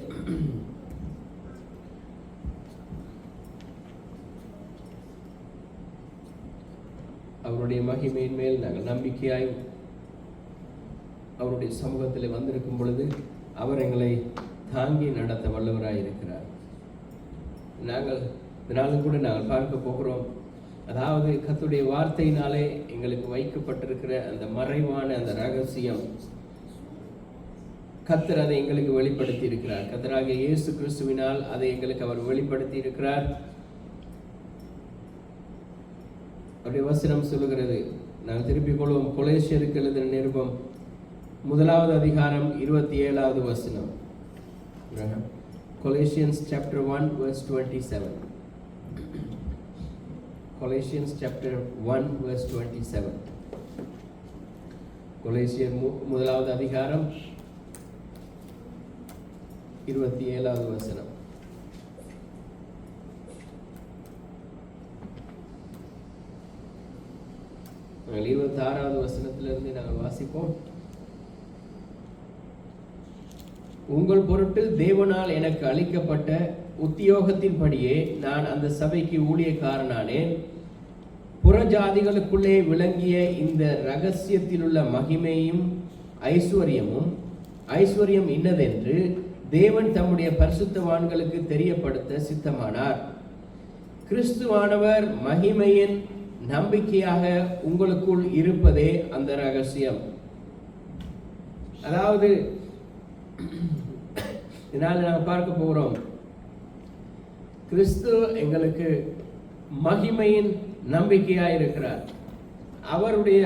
அவருடைய மகிமையின் மேல் நாங்கள் நம்பிக்கையாய் அவருடைய சமூகத்தில் வந்திருக்கும் பொழுது அவர் எங்களை தாங்கி நடத்த வல்லவராய் இருக்கிறார். நாங்கள் இதனாலும் கூட நாங்கள் பார்க்க போகிறோம். அதாவது கர்த்தருடைய வார்த்தையினாலே எங்களுக்கு வைக்கப்பட்டிருக்கிற அந்த மறைவான அந்த ரகசியம் கர்த்தர் அதை எங்களுக்கு வெளிப்படுத்தி இருக்கிறார். கர்த்தராகிய இயேசு கிறிஸ்துவினால் அதை எங்களுக்கு அவர் வெளிப்படுத்தி இருக்கிறார். அவருடைய வசனம் சொல்லுகிறது, நாங்கள் திருப்பிக் கொள்வோம். கொலேசியருக்கு எழுதின நிருபம் 1வது அதிகாரம் 27வது வசனம். Colossians chapter 1 verse 27. Colossians chapter 1 verse 27. கொலேசியர் 1வது அதிகாரம் 27வது வசனம். நாங்கள் 26வது வசனத்திலிருந்து நாங்கள் வாசிப்போம். உங்கள் பொருட்டு தேவனால் எனக்கு அளிக்கப்பட்ட உத்தியோகத்தின்படியே நான் அந்த சபைக்கு ஊழியக்காரனானேன். புறஜாதிகளுக்குள்ளே விளங்கிய இந்த இரகசியத்திலுள்ள மகிமையும் ஐஸ்வர்யம் இன்னதென்று தேவன் தம்முடைய பரிசுத்தவான்களுக்கு தெரியப்படுத்த சித்தமானார். கிறிஸ்துவானவர் மகிமையின் நம்பிக்கையாக உங்களுக்குள் இருப்பதே அந்த ரகசியம். அதாவது இதனால நாம் பார்க்க போகிறோம், கிறிஸ்து எங்களுக்கு மகிமையின் நம்பிக்கையாக இருக்கிறார். அவருடைய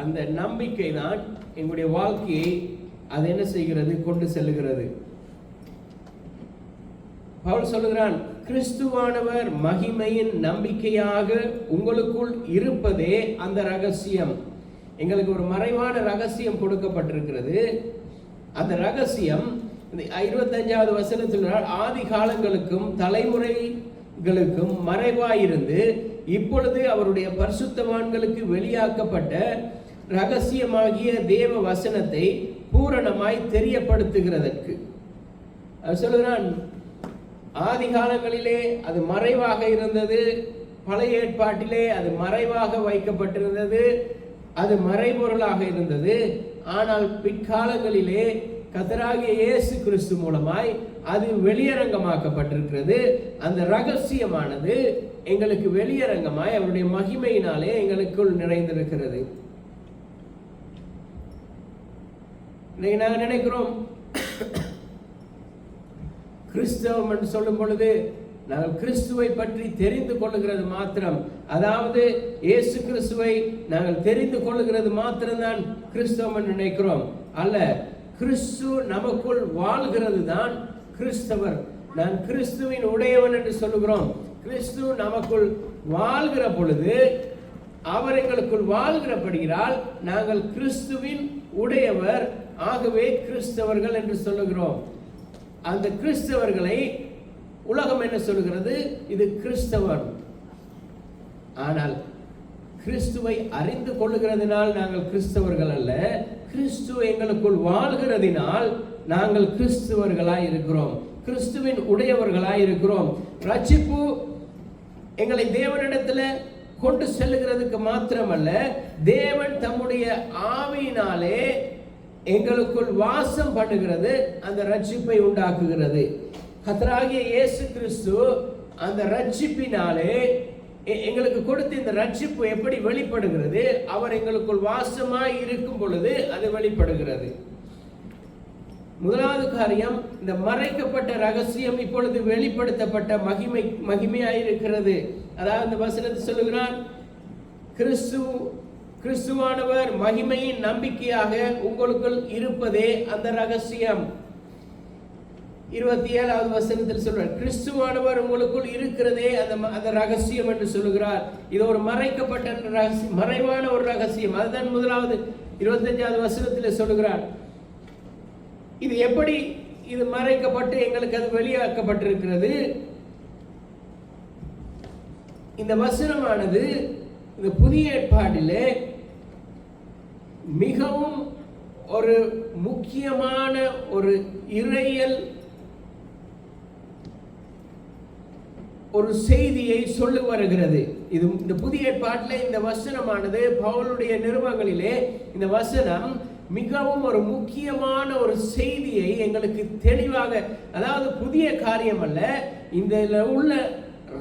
அந்த நம்பிக்கை தான் எங்களுடைய வாழ்க்கையை அது என்ன செய்கிறது, கொண்டு செல்லுகிறது. பவுல் சொல்லுகிறான், கிறிஸ்துவானவர் மகிமையின் நம்பிக்கையாக உங்களுக்குள் இருப்பதே அந்த ரகசியம். எங்களுக்கு ஒரு மறைவான ரகசியம் கொடுக்கப்பட்டிருக்கிறது. அந்த ரகசியம் 25வது வசனத்தில் ஆதி காலங்களுக்கும் தலைமுறைகளுக்கும் மறைவாயிருந்து இப்பொழுது அவருடைய பரிசுத்தவான்களுக்கு வெளியாக்கப்பட்ட ரகசியமாகிய தேவ வசனத்தை பூரணமாய் தெரியப்படுத்துகிறதற்கு. சொல்லுகிறான், ஆதி காலங்களிலே அது மறைவாக இருந்தது. பழைய ஏற்பாட்டிலே அது மறைவாக வைக்கப்பட்டிருந்தது. அது மறைபொருளாக இருந்தது. ஆனால் பிற்காலங்களிலே கர்த்தராகிய இயேசு கிறிஸ்து மூலமாய் அது வெளியரங்கமாக்கப்பட்டிருக்கிறது. அந்த ரகசியமானது எங்களுக்கு வெளியரங்கமாய் அவருடைய மகிமையினாலே எங்களுக்குள் நிறைந்திருக்கிறது. இன்னைக்கு நாங்கள் நினைக்கிறோம், கிறிஸ்தவம் என்று சொல்லும் பொழுது நாங்கள் கிறிஸ்துவை பற்றி தெரிந்து கொள்ளுகிறது மாத்திரம், அதாவது இயேசு கிறிஸ்துவை நாங்கள் தெரிந்து கொள்ளுகிறது மாத்திரம்தான் கிறிஸ்தவம் என்று நினைக்கிறோம். அல்ல, கிறிஸ்து நமக்குள் வாழ்கிறது தான் கிறிஸ்தவர். நான் கிறிஸ்துவின் உடையவன் என்று சொல்லுகிறோம். கிறிஸ்து நமக்குள் வாழ்கிற பொழுது அவர் எங்களுக்குள் வாழ்கிறபடியால் நாங்கள் கிறிஸ்துவின் உடையவர், ஆகவே கிறிஸ்தவர்கள் என்று சொல்லுகிறோம். அந்த கிறிஸ்தவர்களை உலகம் என்ன சொல்லுகிறது, இது கிறிஸ்தவர். ஆனால் கிறிஸ்துவை அறிந்து கொள்ளுகிறதினால் நாங்கள் கிறிஸ்தவர்கள் அல்ல, கிறிஸ்து எங்களுக்குள் வாழ்கிறதினால் நாங்கள் கிறிஸ்தவர்களாய் இருக்கிறோம், கிறிஸ்துவின் உடையவர்களாய் இருக்கிறோம். ரட்சிப்பு எங்களை தேவனிடத்துல கொண்டு செல்லுகிறதுக்கு மாத்திரமல்ல, தேவன் தம்முடைய ஆவியினாலே எங்களுக்குள் வாசம் பண்ணுகிறது, அந்த ரட்சிப்பை உண்டாக்குகிறது. கர்த்தராகிய இயேசு கிறிஸ்து அந்த ரட்சிப்பினாலே எங்களுக்கு கொடுத்த இந்த ரட்சிப்பு எப்படி வெளிப்படுகிறது, அவர் எங்களுக்குள் வாசமாய் இருக்கும் பொழுது அது வெளிப்படுகிறது. முதலாவது காரியம், இந்த மறைக்கப்பட்ட ரகசியம் இப்பொழுது வெளிப்படுத்தப்பட்ட மகிமையாயிருக்கிறது. அதாவது இந்த வசனத்தை சொல்லுகிறான், கிறிஸ்துவானவர் மகிமையின் நம்பிக்கையாக உங்களுக்குள் இருப்பதே அந்த ரகசியம். 27வது வசனத்தில் சொல்றார், கிறிஸ்துவானவர் உங்களுக்குள் இருக்கிறதே அந்த ரகசியம் என்று சொல்லுகிறார். இது ஒரு மறைக்கப்பட்ட ரகசியம், மறைவான ஒரு ரகசியம். அதுதான் முதலாவது 25வது வசனத்தில் சொல்லுகிறார். இது எப்படி இது மறைக்கப்பட்டு எங்களுக்கு அது வெளியாக்கப்பட்டிருக்கிறது? இந்த வசனமானது இந்த புதிய ஏற்பாட்டிலே மிகவும் ஒரு முக்கியமான ஒரு இறையியல் ஒரு செய்தியை சொல்லி வருகிறது. இது இந்த புதிய ஏற்பாட்டிலே இந்த வசனமானது பவுலுடைய நிருபங்களிலே இந்த வசனம் மிகவும் ஒரு முக்கியமான ஒரு செய்தியை எங்களுக்கு தெளிவாக, அதாவது புதிய காரியம் அல்ல, இந்த உள்ள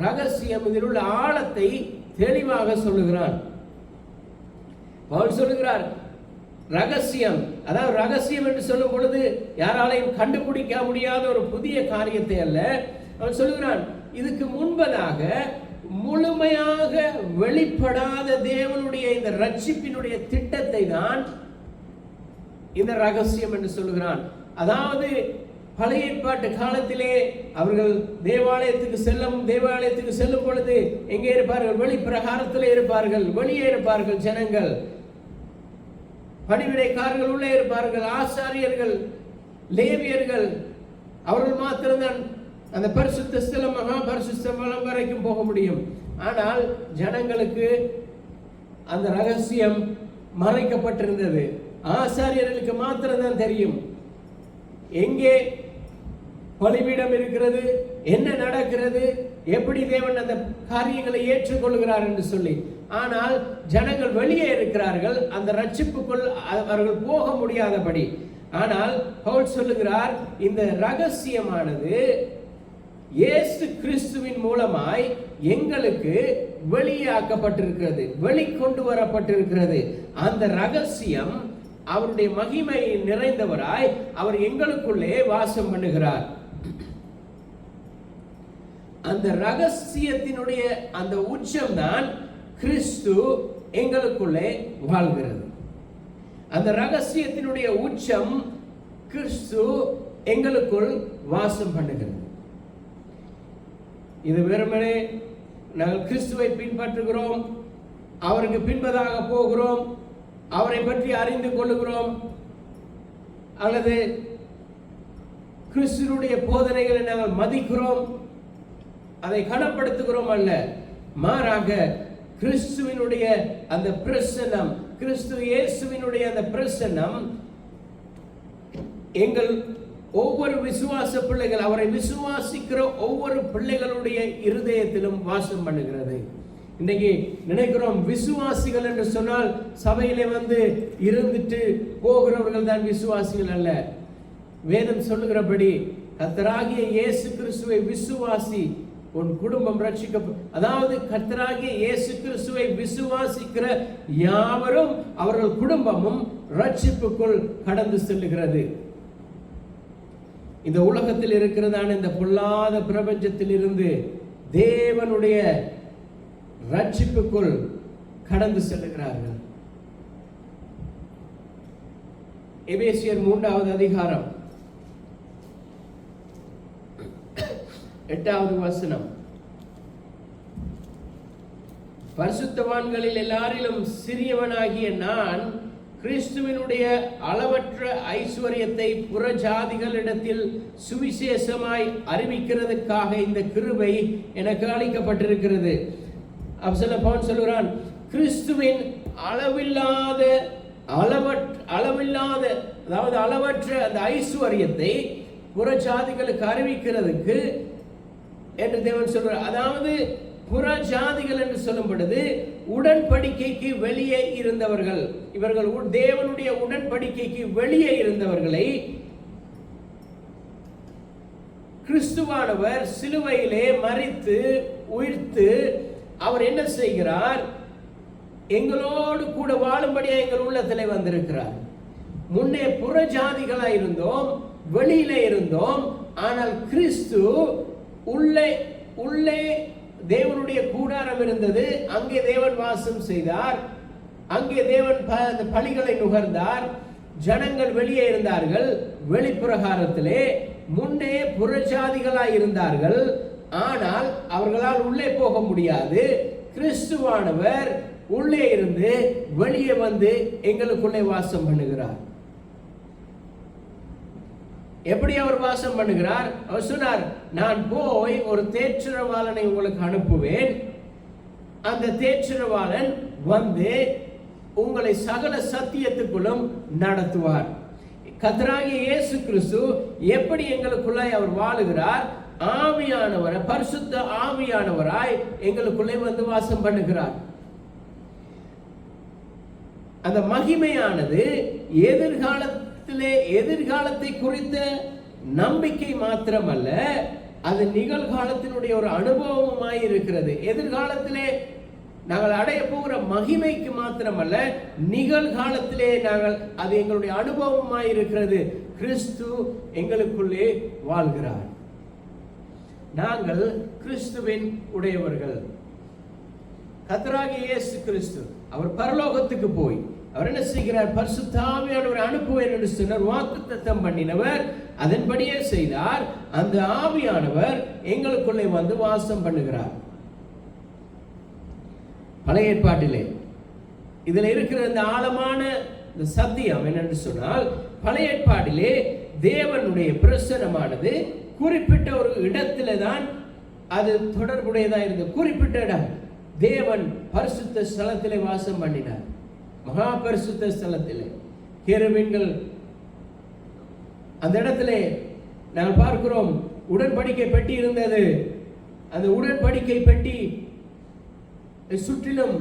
ரகசியம், இதில் உள்ள ஆழத்தை தெளிவாக சொல்லுகிறான். பவுல் சொல்லுகிறார் ரகசியம், அதாவது ரகசியம் என்று சொல்லும் பொழுது யாராலையும் கண்டுபிடிக்க முடியாத ஒரு புதிய காரியத்தை அல்ல. அவன் சொல்லுகிறான், இதுக்கு முன்பதாக முழுமையாக வெளிப்படாத தேவனுடைய இந்த ரட்சிப்பினுடைய திட்டத்தை தான் இந்த ரகசியம் என்று சொல்லுகிறான். அதாவது பழைய ஏற்பாட்டு காலத்திலே அவர்கள் தேவாலயத்துக்கு செல்லும் பொழுது எங்கே இருப்பார்கள்? வெளி பிரகாரத்திலே இருப்பார்கள், வெளியே இருப்பார்கள் ஜனங்கள், பணிவிடைக்காரர்கள் உள்ளே இருப்பார்கள், ஆசாரியர்கள், லேவியர்கள், அவர்கள் மாத்திரம்தான் அந்த பரிசுத்த ஸ்தலம், மகா பரிசுத்த ஸ்தலம் வரைக்கும் போக முடியும். ஆனால் ஜனங்களுக்கு அந்த ரகசியம் மறைக்கப்பட்டிருந்தது. ஆசாரியர்களுக்கு மாத்திரம்தான் தெரியும் எங்கே பலிபீடம் இருக்கிறது, என்ன நடக்கிறது, எப்படி தேவன் அந்த காரியங்களை ஏற்றுக்கொள்கிறார் என்று சொல்லி. ஆனால் ஜனங்கள் வெளியே இருக்கிறார்கள், அந்த ரட்சிப்புக்குள் அவர்கள் போக முடியாதபடி. ஆனால் பவுல் சொல்லுகிறார், இந்த ரகசியமானது இயேசு கிறிஸ்துவின் மூலமாய் எங்களுக்கு வெளியாக்கப்பட்டிருக்கிறது, வெளிக்கொண்டு வரப்பட்டிருக்கிறது. அந்த ரகசியம் அவருடைய மகிமை நிறைந்தவராய் அவர் எங்களுக்குள்ளே வாசம் பண்ணுகிறார். அந்த ரகசியத்தினுடைய அந்த உச்சம்தான் கிறிஸ்து எங்களுக்குள்ளே வாழ்கிறது. அந்த ரகசியத்தினுடைய உச்சம் கிறிஸ்து எங்களுக்குள் வாசம் பண்ணுகிறது. இது வெறுமனே நாங்கள் கிறிஸ்துவை பின்பற்றுகிறோம், அவருக்கு பின்பதாக போகிறோம், அவரை பற்றி அறிந்து கொள்ளுகிறோம், அல்லது கிறிஸ்துவினுடைய போதனைகளை நாங்கள் மதிக்கிறோம், அதை கனப்படுத்துகிறோம் அல்ல. மாறாக கிறிஸ்துவினுடைய அந்த பிரசன்னம், கிறிஸ்து இயேசுவினுடைய அந்த பிரசன்னம் எங்கள் ஒவ்வொரு விசுவாச பிள்ளைகள், அவரை விசுவாசிக்கிற ஒவ்வொரு பிள்ளைகளுடைய இருதயத்திலும் வாசம் பண்ணுகிறது. இன்னைக்கு நினைக்கிறோம் விசுவாசிகள் என்று சொன்னால் சபையிலே வந்து இருந்துட்டு போகிறவர்கள் தான் விசுவாசிகள் அல்ல. வேதம் சொல்லுகிறபடி கர்த்தராகிய இயேசு கிறிஸ்துவை விசுவாசி, உன் குடும்பம் ரட்சிக்கப்படும். அதாவது கர்த்தராகிய இயேசு கிறிஸ்துவை விசுவாசிக்கிற யாவரும் அவர்கள் குடும்பமும் ரட்சிப்புக்குள் கடந்து செல்லுகிறது. இந்த உலகத்தில் இருக்கிறதான இந்த பொல்லாத பிரபஞ்சத்தில் இருந்து தேவனுடைய ரட்சிப்புக்குள் கடந்து செல்லுகிறார்கள். எபேசியர் 3வது அதிகாரம் 8வது வசனம். பரிசுத்தவான்களில் எல்லாரிலும் சிறியவனாகிய நான் கிறிஸ்துவினுடைய அளவற்ற ஐஸ்வர்யத்தை புறஜாதிகளிடத்தில் சுவிசேஷமாய் அறிவிக்கிறதுக்காக இந்த கிருபை எனக்கு அளிக்கப்பட்டிருக்கிறது. பவுல் சொல்கிறான், கிறிஸ்துவின் அளவில்லாத அதாவது அளவற்ற அந்த ஐஸ்வர்யத்தை புறஜாதிகளுக்கு அறிவிக்கிறதுக்கு என்று தேவன் சொல்றார். அதாவது புறஜாதிகள் என்று சொல்லும் பொழுது உடன்படிக்கைக்கு வெளியே இருந்தவர்கள், இவர்கள் தேவனுடைய உடன்படிக்கைக்கு வெளியே இருந்தவர்களை கிறிஸ்துவானவர் சிலுவையிலே மரித்து உயிர்த்து அவர் என்ன செய்கிறார்? எங்களோடு கூட வாழும்படியா எங்கள் உள்ளத்தில் வந்திருக்கிறார். முன்னே புறஜாதிகளாய் இருந்தோம், வெளியிலே இருந்தோம். ஆனால் கிறிஸ்து உள்ளே தேவனுடைய கூடாரம் இருந்தது, அங்கே தேவன் வாசம் செய்தார், அங்கே தேவன் பலிகளை நுகர்ந்தார். ஜனங்கள் வெளியே இருந்தார்கள் வெளிப்பிரகாரத்திலே. முன்னே புறஜாதிகளாய் இருந்தார்கள், ஆனால் அவர்களால் உள்ளே போக முடியாது. கிறிஸ்துவானவர் உள்ளே இருந்து வெளியே வந்து எங்களுக்குள்ளே வாசம் பண்ணுகிறார். எப்படி அவர் வாசம் பண்ணுகிறார்? அவர் சொன்னார், நான் போய் ஒரு தேற்றரவாளனை உங்களுக்கு அனுப்புவேன், அந்த தேற்றரவாளன் வந்து உங்களை சகல சத்தியத்துக்குள்ளும் நடத்துவார். கர்த்தராகிய இயேசு கிறிஸ்து எப்படி எங்களுக்குள்ளாய் அவர் வாழுகிறார்? ஆவியானவர், பரிசுத்த ஆவியானவராய் எங்களுக்குள்ளே வந்து வாசம் பண்ணுகிறார். அந்த மகிமையானது எதிர்காலத்தை குறித்த நம்பிக்கை மாத்திரமல்ல, அது நிகழ்காலத்தினுடைய ஒரு அனுபவமாய் இருக்கிறது. எதிர்காலத்திலே நாங்கள் அடைய போகிற மகிமைக்கு மாத்திரமல்ல, நிகழ்காலத்திலே நாங்கள் அது எங்களுடைய அனுபவமாய் இருக்கிறது. கிறிஸ்து எங்களுக்குள்ளே வாழ்கிறார். நாங்கள் கிறிஸ்துவின் உடையவர்கள். கர்த்தராகிய இயேசு கிறிஸ்து அவர் பரலோகத்துக்கு போய் அவர் என்ன செய்கிறார்? பரிசுத்த ஆவியானவரை அனுப்புவேன் என்று சொன்னார், வாக்குத்தத்தம் பண்ணினவர், அதன்படியே செய்தார். அந்த ஆவியானவர் எங்களுக்குள்ளே வந்து வாசம் பண்ணுகிறார். பழைய ஏற்பாட்டிலே இதில் இருக்கிற இந்த ஆழமான இந்த சத்தியம் என்னென்று சொன்னால், பழைய ஏற்பாட்டிலே தேவனுடைய பிரசன்னமானது குறிப்பிட்ட ஒரு இடத்துல தான் அது தொடர்புடையதா இருந்தது. குறிப்பிட்ட இடம், தேவன் பரிசுத்த ஸ்தலத்திலே வாசம் பண்ணினார். மகா பரிசுத்த ஸ்தலத்திலே கேருபீன்கள், அந்த இடத்திலே நாங்கள் பார்க்கிறோம் உடன்படிக்கை பெட்டி இருந்தது. அந்த உடன்படிக்கை பெட்டி சுற்றிலும்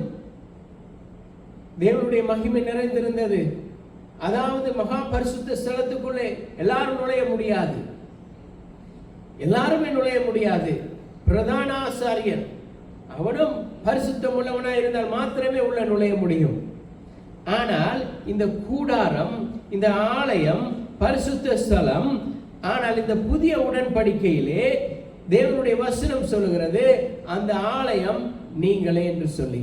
தேவனுடைய மகிமை நிறைந்திருந்தது. அதாவது மகா பரிசுத்த ஸ்தலத்துக்குள்ளே எல்லாரும் நுழைய முடியாது, எல்லாருமே நுழைய முடியாது. பிரதான ஆசாரியர் அவனும் பரிசுத்தம் உள்ளவனாய் இருந்தால் மாத்திரமே உள்ள நுழைய முடியும். ஆனால் இந்த கூடாரம், இந்த ஆலயம் பரிசுத்த ஸ்தலம். ஆனால் இந்த புதிய உடன்படிக்கையிலே தேவனுடைய வசனம் சொல்லுகிறது, அந்த ஆலயம் நீங்களே என்று சொல்லி.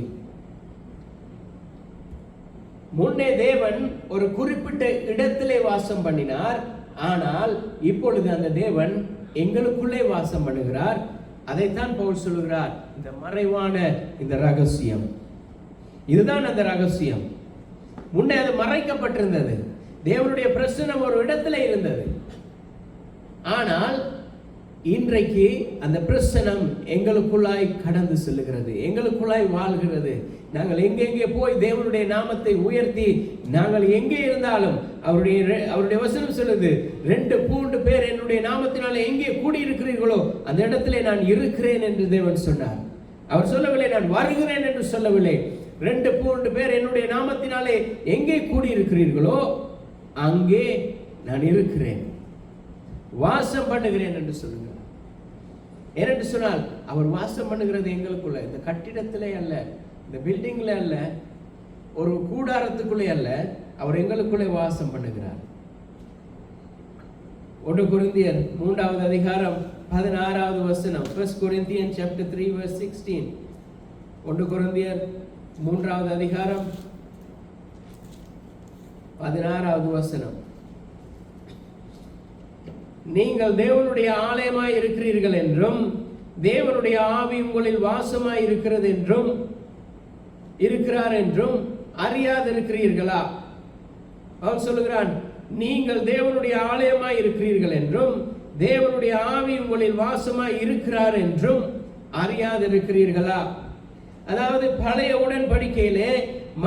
முன்னே தேவன் ஒரு குறிப்பிட்ட இடத்திலே வாசம் பண்ணினார், ஆனால் இப்பொழுது அந்த தேவன் எங்களுக்குள்ளே வாசம் பண்ணுகிறார். அதைத்தான் பவுல் சொல்லுகிறார், இந்த மறைவான இந்த ரகசியம். இதுதான் அந்த ரகசியம். முன்னே அது மறைக்கப்பட்டிருந்தது. தேவனுடைய பிரசன்னம் ஒரு இடத்துல இருந்தது. ஆனால் இன்றைக்கு அந்த பிரசன்னம் எங்களுக்குள்ளாய் கடந்து செல்லுகிறது, எங்களுக்குள்ளாய் வாழ்கிறது. நாங்கள் எங்கெங்கே போய் தேவனுடைய நாமத்தை உயர்த்தி நாங்கள் எங்கே இருந்தாலும் அவருடைய வசனம் சொல்லுது, 2-3 பேர் என்னுடைய நாமத்தினால எங்கே கூடியிருக்கிறீர்களோ அந்த இடத்திலே நான் இருக்கிறேன் என்று தேவன் சொன்னார். அவர் சொல்லவில்லை நான் வருகிறேன் என்று சொல்லவில்லை. 2-3 பேர் என்னுடைய நாமத்தினாலே எங்கே கூடியிருக்கிறீர்களோ அங்கே நான் இருக்கிறேன், வாசம் பண்ணுகிறேன் என்று சொல்லுகிறார். ஏனென்று சொன்னால் அவர் வாசம் பண்ணுகிறது எங்களுக்குள்ள, இந்த கட்டிடத்திலே அல்ல, இந்த பில்டிங்ல அல்ல, ஒரு கூடாரத்துக்குள்ளே அல்ல, அவர் எங்களுக்குள்ளே வாசம் பண்ணுகிறார். 1 கொரிந்தியர் 3வது அதிகாரம் 16வது வசனம். 1 Corinthians chapter 3 verse 16. 1 கொரிந்தியர் 3வது அதிகாரம் 16வது வசனம். நீங்கள் தேவனுடைய ஆலயமாய் இருக்கிறீர்கள் என்றும் தேவனுடைய ஆவி உங்களில் வாசமாய் இருக்கிறது என்றும் இருக்கிறார் என்றும் அறியாதிருக்கிறீர்களா? அவர் சொல்லுகிறான், நீங்கள் தேவனுடைய ஆலயமாய் இருக்கிறீர்கள் என்றும் தேவனுடைய ஆவி உங்களில் வாசமாய் இருக்கிறார் என்றும் அறியாதிருக்கிறீர்களா? அதாவது பழைய உடன்படிக்கையிலே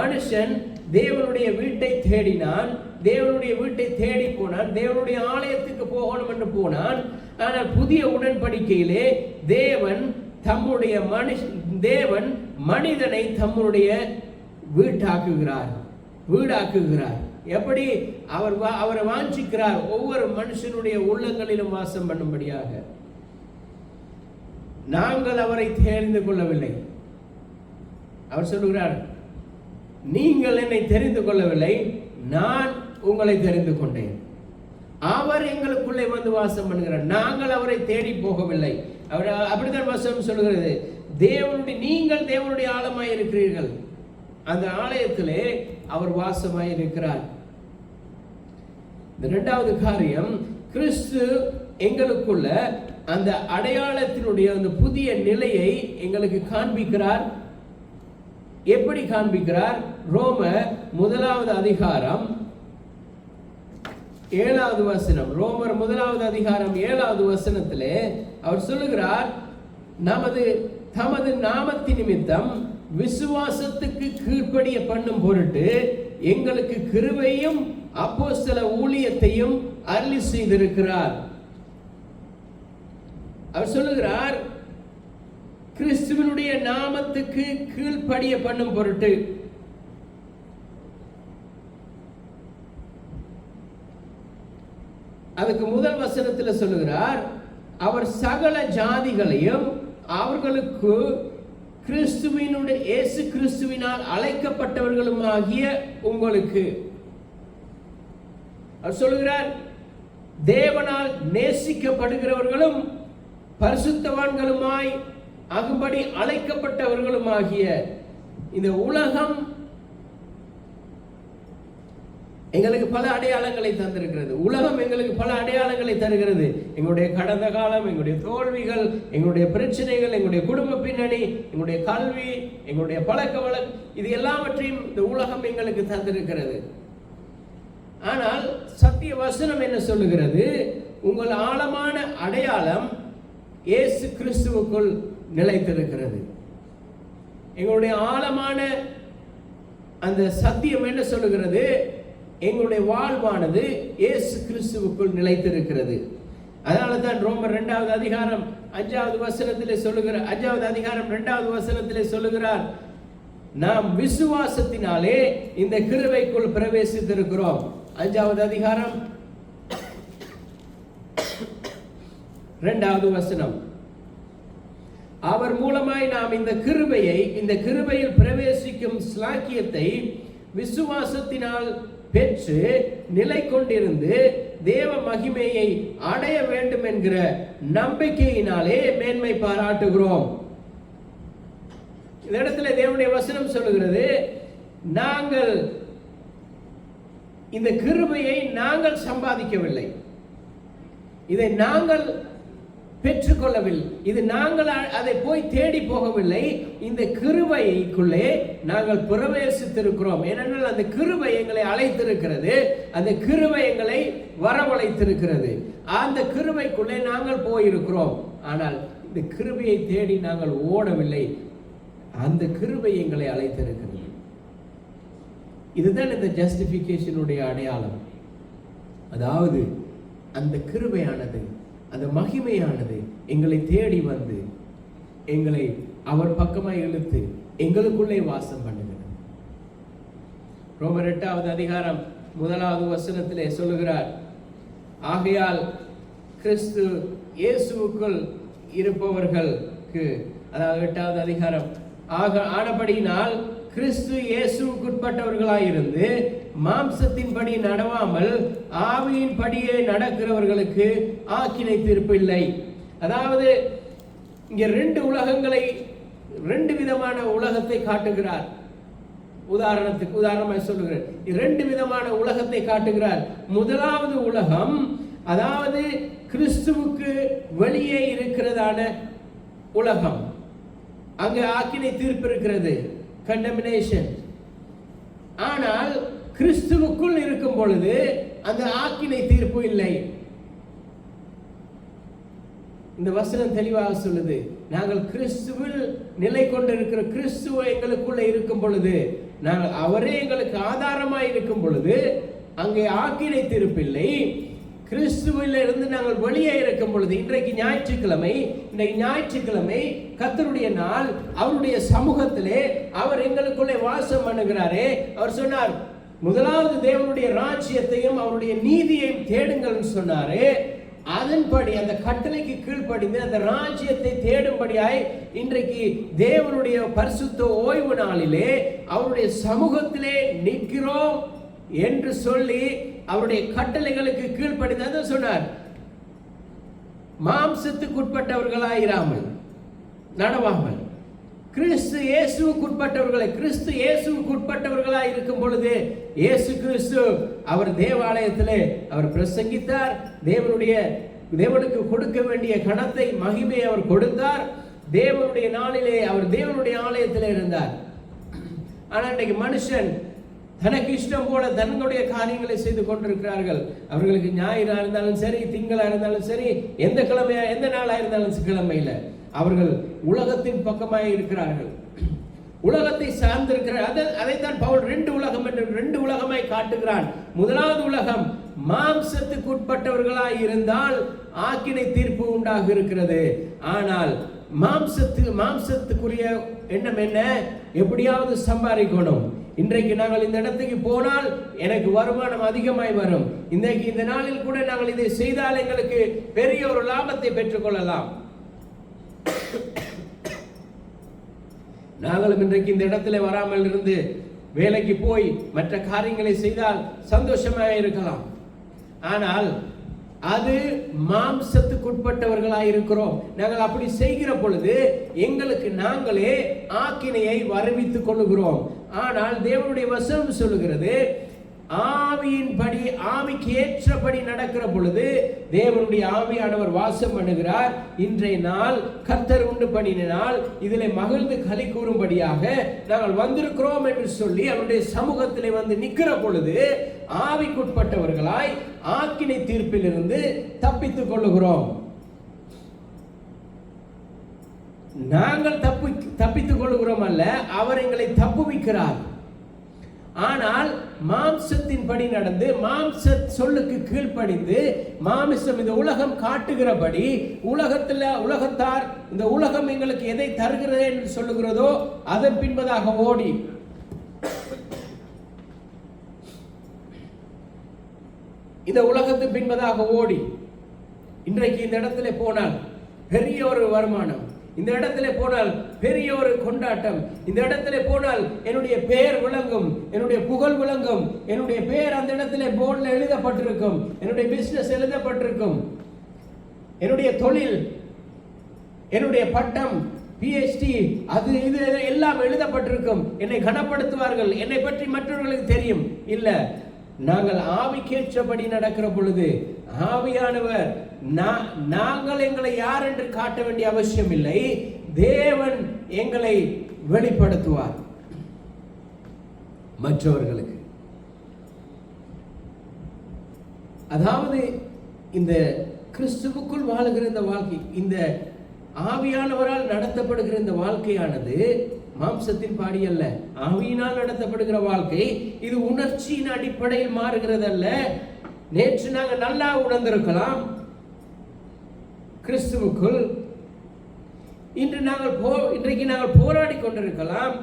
மனுஷன் தேவனுடைய வீட்டை தேடினான், தேவனுடைய வீட்டை தேடி போனான், தேவனுடைய ஆலயத்துக்கு போகணும் என்று போனான். ஆனால் புதிய உடன்படிக்கையிலே தேவன் மனிதனை தம்முடைய வீடாக்குகிறார். எப்படி அவரை வாஞ்சிக்கிறார்? ஒவ்வொரு மனுஷனுடைய உள்ளங்களிலும் வாசம் பண்ணும்படியாக. நாங்கள் அவரை தெரிந்து கொள்ளவில்லை. அவர் சொல்லுகிறார், நீங்கள் என்னை தெரிந்து கொள்ளவில்லை, நான் உங்களை தெரிந்து கொண்டேன். அவர் எங்களுக்குள்ளே வந்து வாசம் பண்ணுகிறார், நாங்கள் அவரை தேடி போகவில்லை. அவர் அப்படித்தான் வசனம் சொல்லுகிறது, நீங்கள் தேவனுடைய ஆலயமாய் இருக்கிறீர்கள். அந்த ஆலயத்திலே அவர் வாசமாய் இருக்கிறார். இந்த 2வது காரியம், கிறிஸ்து எங்களுக்குள்ள அந்த அடையாளத்தினுடைய அந்த புதிய நிலையை எங்களுக்கு காண்பிக்கிறார். எப்படி காண்பிக்கிறார்? ரோமர் 1வது அதிகாரம் 7வது வசனம். ரோமர் 1வது அதிகாரம் 7வது வசனத்திலே அவர் சொல்லுகிறார், தமது நாமத்தின் நிமித்தம் விசுவாசத்துக்கு கீழ்ப்படிய பண்ணும் பொருட்டு எங்களுக்கு கிருபையும் அப்போஸ்தல ஊழியத்தையும் அருளி செய்திருக்கிறார். அவர் சொல்லுகிறார், கிறிஸ்துவனுடைய நாமத்துக்கு கீழ்ப்படிய பண்ணும் பொருட்டு. அதுக்கு முதல் வசனத்தில் சொல்லுகிறார், அவர் சகல ஜாதிகளையும் அவர்களுக்கு கிறிஸ்துவினுடைய இயேசு கிறிஸ்துவினால் அழைக்கப்பட்டவர்களுமாகிய உங்களுக்கு. அவர் சொல்லுகிறார், தேவனால் நேசிக்கப்படுகிறவர்களும் பரிசுத்தவான்களுமாய் ஆகும்படி அழைக்கப்பட்டவர்களுமாகிய இந்த உலகம் எங்களுக்கு பல அடையாளங்களை தந்திருக்கிறது. உலகம் எங்களுக்கு பல அடையாளங்களை தருகிறது. எங்களுடைய கடந்த காலம், எங்களுடைய தோல்விகள், எங்களுடைய பிரச்சனைகள், எங்களுடைய குடும்ப பின்னணி, எங்களுடைய கல்வி, எங்களுடைய பழக்க வழக்கம், இது எல்லாவற்றையும் இந்த உலகம் எங்களுக்கு தந்திருக்கிறது. ஆனால் சத்திய வசனம் என்ன சொல்லுகிறது? உங்கள் ஆழமான அடையாளம் இயேசு கிறிஸ்துவுக்குள் நிலைத்திருக்கிறது. எங்களுடைய ஆழமான அந்த சத்தியம் என்ன சொல்லுகிறது? எங்களுடைய வாழ்வானது இயேசு கிறிஸ்துவுக்குள் நிலைத்திருக்கிறது. அதனால தான் ரோமர் 2வது அதிகாரம் 5வது வசனத்திலே சொல்லுகிறார், 5வது அதிகாரம் 2வது வசனத்திலே சொல்லுகிறார், நாம் விசுவாசத்தினாலே இந்த கிருபைக்குள் பிரவேசித்திருக்கிறோம். 5வது அதிகாரம் 2வது வசனம், அவர் மூலமாய் நாம் இந்த கிருபையில் பிரவேசிக்கும் ஸ்லாக்கியத்தை விசுவாசத்தினால் பெற்று நிலை கொண்டிருந்து தேவ மகிமையை அடைய வேண்டும் என்கிற நம்பிக்கையினாலே மேன்மை பாராட்டுகிறோம். இந்த இடத்துல தேவனுடைய வசனம் சொல்லுகிறது, நாங்கள் இந்த கிருபையை நாங்கள் சம்பாதிக்கவில்லை, இதை நாங்கள் பெற்றுக்கொள்ளவில்லை, இது நாங்கள் அதை போய் தேடி போகவில்லை, இந்த கிருபைக்குள்ளே நாங்கள் பிரவேசித்திருக்கிறோம். ஏனென்றால் அந்த கிருபை எங்களை அழைத்திருக்கிறது, அந்த கிருபை எங்களை வரவழைத்திருக்கிறது, அந்த கிருபைக்குள்ளே நாங்கள் போயிருக்கிறோம். ஆனால் இந்த கிருபையை தேடி நாங்கள் ஓடவில்லை, அந்த கிருபை எங்களை அழைத்திருக்கிறது. இதுதான் இந்த ஜஸ்டிபிகேஷனுடைய அடையாளம். அதாவது அந்த கிருபையானது, அந்த மகிமையானது எங்களை தேடி வந்து எங்களை அவர் பக்கமாய் இழுத்து எங்களுக்குள்ளே வாசம் பண்ணுகிறது. ரோமர் 8வது அதிகாரம் 1வது வசனத்திலே சொல்லுகிறார், ஆகையால் கிறிஸ்து இயேசுவுக்குள் இருப்பவர்களுக்கு, அதாவது 8வது அதிகாரம், ஆனபடியினால் கிறிஸ்து இயேசுவுக்குட்பட்டவர்களாயிருந்து மாம்சத்தின்படி நடவாமல் ஆவியின் படியே நடக்கிறவர்களுக்கு ஆக்கினை தீர்ப்பு இல்லை. அதாவது இங்க ரெண்டு விதமான உலகத்தை காட்டுகிறார். உதாரணமாக சொல்லுகிறேன், 2 விதமான உலகத்தை காட்டுகிறார். முதலாவது உலகம், அதாவது கிறிஸ்துவுக்கு வெளியே இருக்கிறதான உலகம். அங்க ஆக்கினை தீர்ப்பு இருக்கிறது, கண்டமினேஷன். ஆனால் கிறிஸ்துவுக்குள் இருக்கும் பொழுது அந்த ஆக்கினை தீர்ப்பு இல்லை. இந்த வசனம் தெளிவாக சொல்லுது, நாங்கள் கிறிஸ்துவில் நிலை கொண்டிருக்கிற கிறிஸ்துவ எங்களுக்குள்ள இருக்கும் பொழுது, நாங்கள் அவரே எங்களுக்கு ஆதாரமாய் இருக்கும் பொழுது அங்கே ஆக்கினை தீர்ப்பு இல்லை. கிறிஸ்துவில் இருந்து நாங்கள் வெளியே இருக்கும் பொழுது, இன்றைக்கு ஞாயிற்றுக்கிழமை கர்த்தருடைய நாள், அவருடைய சமூகத்திலே அவர் எங்களுக்குள்ளே வாசம் பண்ணுகிறாரே. அவர் சொன்னார், முதலாவது தேவனுடைய ராஜ்யத்தையும் அவருடைய நீதியையும் தேடுங்கள் சொன்னாரே. அதன்படி அந்த கட்டளைக்கு கீழ்ப்படிந்து அந்த ராஜ்யத்தை தேடும்படியாய் இன்றைக்கு தேவனுடைய பரிசுத்த ஓய்வு நாளிலே அவருடைய சமூகத்திலே நிற்கிறோம் என்று சொல்லி அவருடைய கட்டளைகளுக்கு கீழ்ப்படிந்து சொன்னார். மாம்சத்துக்குட்பட்டவர்களாயிராமல் நடவாமல் கிறிஸ்து இயேசுவுக்குட்பட்டவர்களாய் இருக்கும் பொழுது, இயேசு கிறிஸ்து அவர் தேவாலயத்திலே அவர் பிரசங்கித்தார். தேவனுடைய தேவனுக்கு கொடுக்க வேண்டிய கணத்தை மகிமை அவர் கொடுத்தார். தேவனுடைய நாளிலே அவர் தேவனுடைய ஆலயத்தில் இருந்தார். ஆனால் இன்றைக்கு மனுஷன் தனக்கு இஷ்டம் போல தன்னுடைய காரியங்களை செய்து கொண்டிருக்கிறார்கள். அவர்களுக்கு ஞாயிறா இருந்தாலும் சரி, திங்களா இருந்தாலும் சரி, எந்த கிழமையா எந்த நாளா இருந்தாலும் கிழமையில அவர்கள் உலகத்தின் பக்கமாக இருக்கிறார்கள், உலகத்தை சார்ந்திருக்கிறார். அதைத்தான் பவுல் ரெண்டு உலகம் என்று ரெண்டு உலகமாய் காட்டுகிறான். முதலாவது உலகம் மாம்சத்துக்கு உட்பட்டவர்களாய் இருந்தால் ஆக்கினை தீர்ப்பு உண்டாக இருக்கிறது. ஆனால் மாம்சத்துக்குரிய எண்ணம் என்ன? எப்படியாவது சம்பாதிக்கணும். இன்றைக்கு நாங்கள் இந்த இடத்துக்கு போனால் எனக்கு வருமானம் அதிகமாய் வரும், இன்றைக்கு இந்த நாளில் கூட நாங்கள் இதை செய்தால் எங்களுக்கு பெரிய ஒரு லாபத்தை பெற்றுக்கொள்ளலாம். நாங்களும் இன்றைக்கு இந்த இடத்துல வராமல் இருந்து வேலைக்கு போய் மற்ற காரியங்களை செய்தால் சந்தோஷமாக இருக்கலாம். ஆனால் அது மாம்சத்துக்குட்பட்டவர்களாய் இருக்கிறோம். நாங்கள் அப்படி செய்கிற பொழுது எங்களுக்கு நாங்களே ஆக்கினையை வருவித்துக் கொள்ளுகிறோம். ஆனால் தேவனுடைய வசனம் சொல்லுகிறது, ஆவியின்படி ஆவிக்கு ஏற்றபடி நடக்கிற பொழுது தேவனுடைய ஆவியானவர் வாசம் பண்ணுகிறார். இன்றைய நாள் கர்த்தர் உண்டு பண்ணின நாள், இதிலே மகிழ்ந்து களி கூறும்படியாக நாங்கள் வந்திருக்கிறோம் என்று சொல்லி அவருடைய சமூகத்திலே வந்து நிற்கிற பொழுது ஆவிக்குட்பட்டவர்களாய் ஆக்கினை தீர்ப்பிலிருந்து தப்பித்துக் கொள்ளுகிறோம். நாங்கள் தப்பித்துக் கொள்ளுகிறோம் அல்ல, அவர் எங்களை தப்புவிக்கிறார். ஆனால் மாம்சத்தின்படி நடந்து மாம்ச சொல்லுக்கு கீழ்ப்படிந்து மாமிசம் இந்த உலகம் காட்டுகிறபடி உலகத்தார் இந்த உலகம் எங்களுக்கு எதை தருகிறது என்று சொல்லுகிறதோ அதன் பின்பதாக ஓடி இந்த உலகத்தின் பின்பதாக ஓடி இன்றைக்கு இந்த இடத்துல போனால் பெரிய ஒரு வருமானம், இந்த இடத்துல போனால் பெரிய ஒரு கொண்டாட்டம், இந்த இடத்துல போனால் என்னுடைய பெயர் விளங்கும், என்னுடைய புகழ் விளங்கும், என்னுடைய பெயர் அந்த இடத்துல போர்டில் எழுதப்பட்டிருக்கும், என்னுடைய பிசினஸ் எழுதப்பட்டிருக்கும், என்னுடைய தொழில், என்னுடைய பட்டம், PhD, அது இது எல்லாம் எழுதப்பட்டிருக்கும், என்னை கனப்படுத்துவார்கள், என்னை பற்றி மற்றவர்களுக்கு தெரியும். இல்ல, நாங்கள் ஆவிக்கேற்றபடி நடக்கிற பொழுது ஆவியானவர் நாங்கள் எங்களை யார் என்று காட்ட வேண்டிய அவசியம் இல்லை, தேவன் எங்களை வெளிப்படுத்துவார் மற்றவர்களுக்கு. அதாவது இந்த கிறிஸ்துவுக்குள் வாழுகிற இந்த வாழ்க்கை, இந்த ஆவியானவரால் நடத்தப்படுகிற இந்த வாழ்க்கையானது மாம்சத்தின் பாடி அல்ல, ஆவியினால் நடத்தப்படுகிற வாழ்க்கை. இது உணர்ச்சியின் அடிப்படையில் மாறுகிறதல்ல. நேற்று நாங்கள் நல்லா உணர்ந்திருக்கலாம் கிறிஸ்துவுக்குள், இன்றைக்கு நாங்கள் போராடி கொண்டிருக்கலாம்,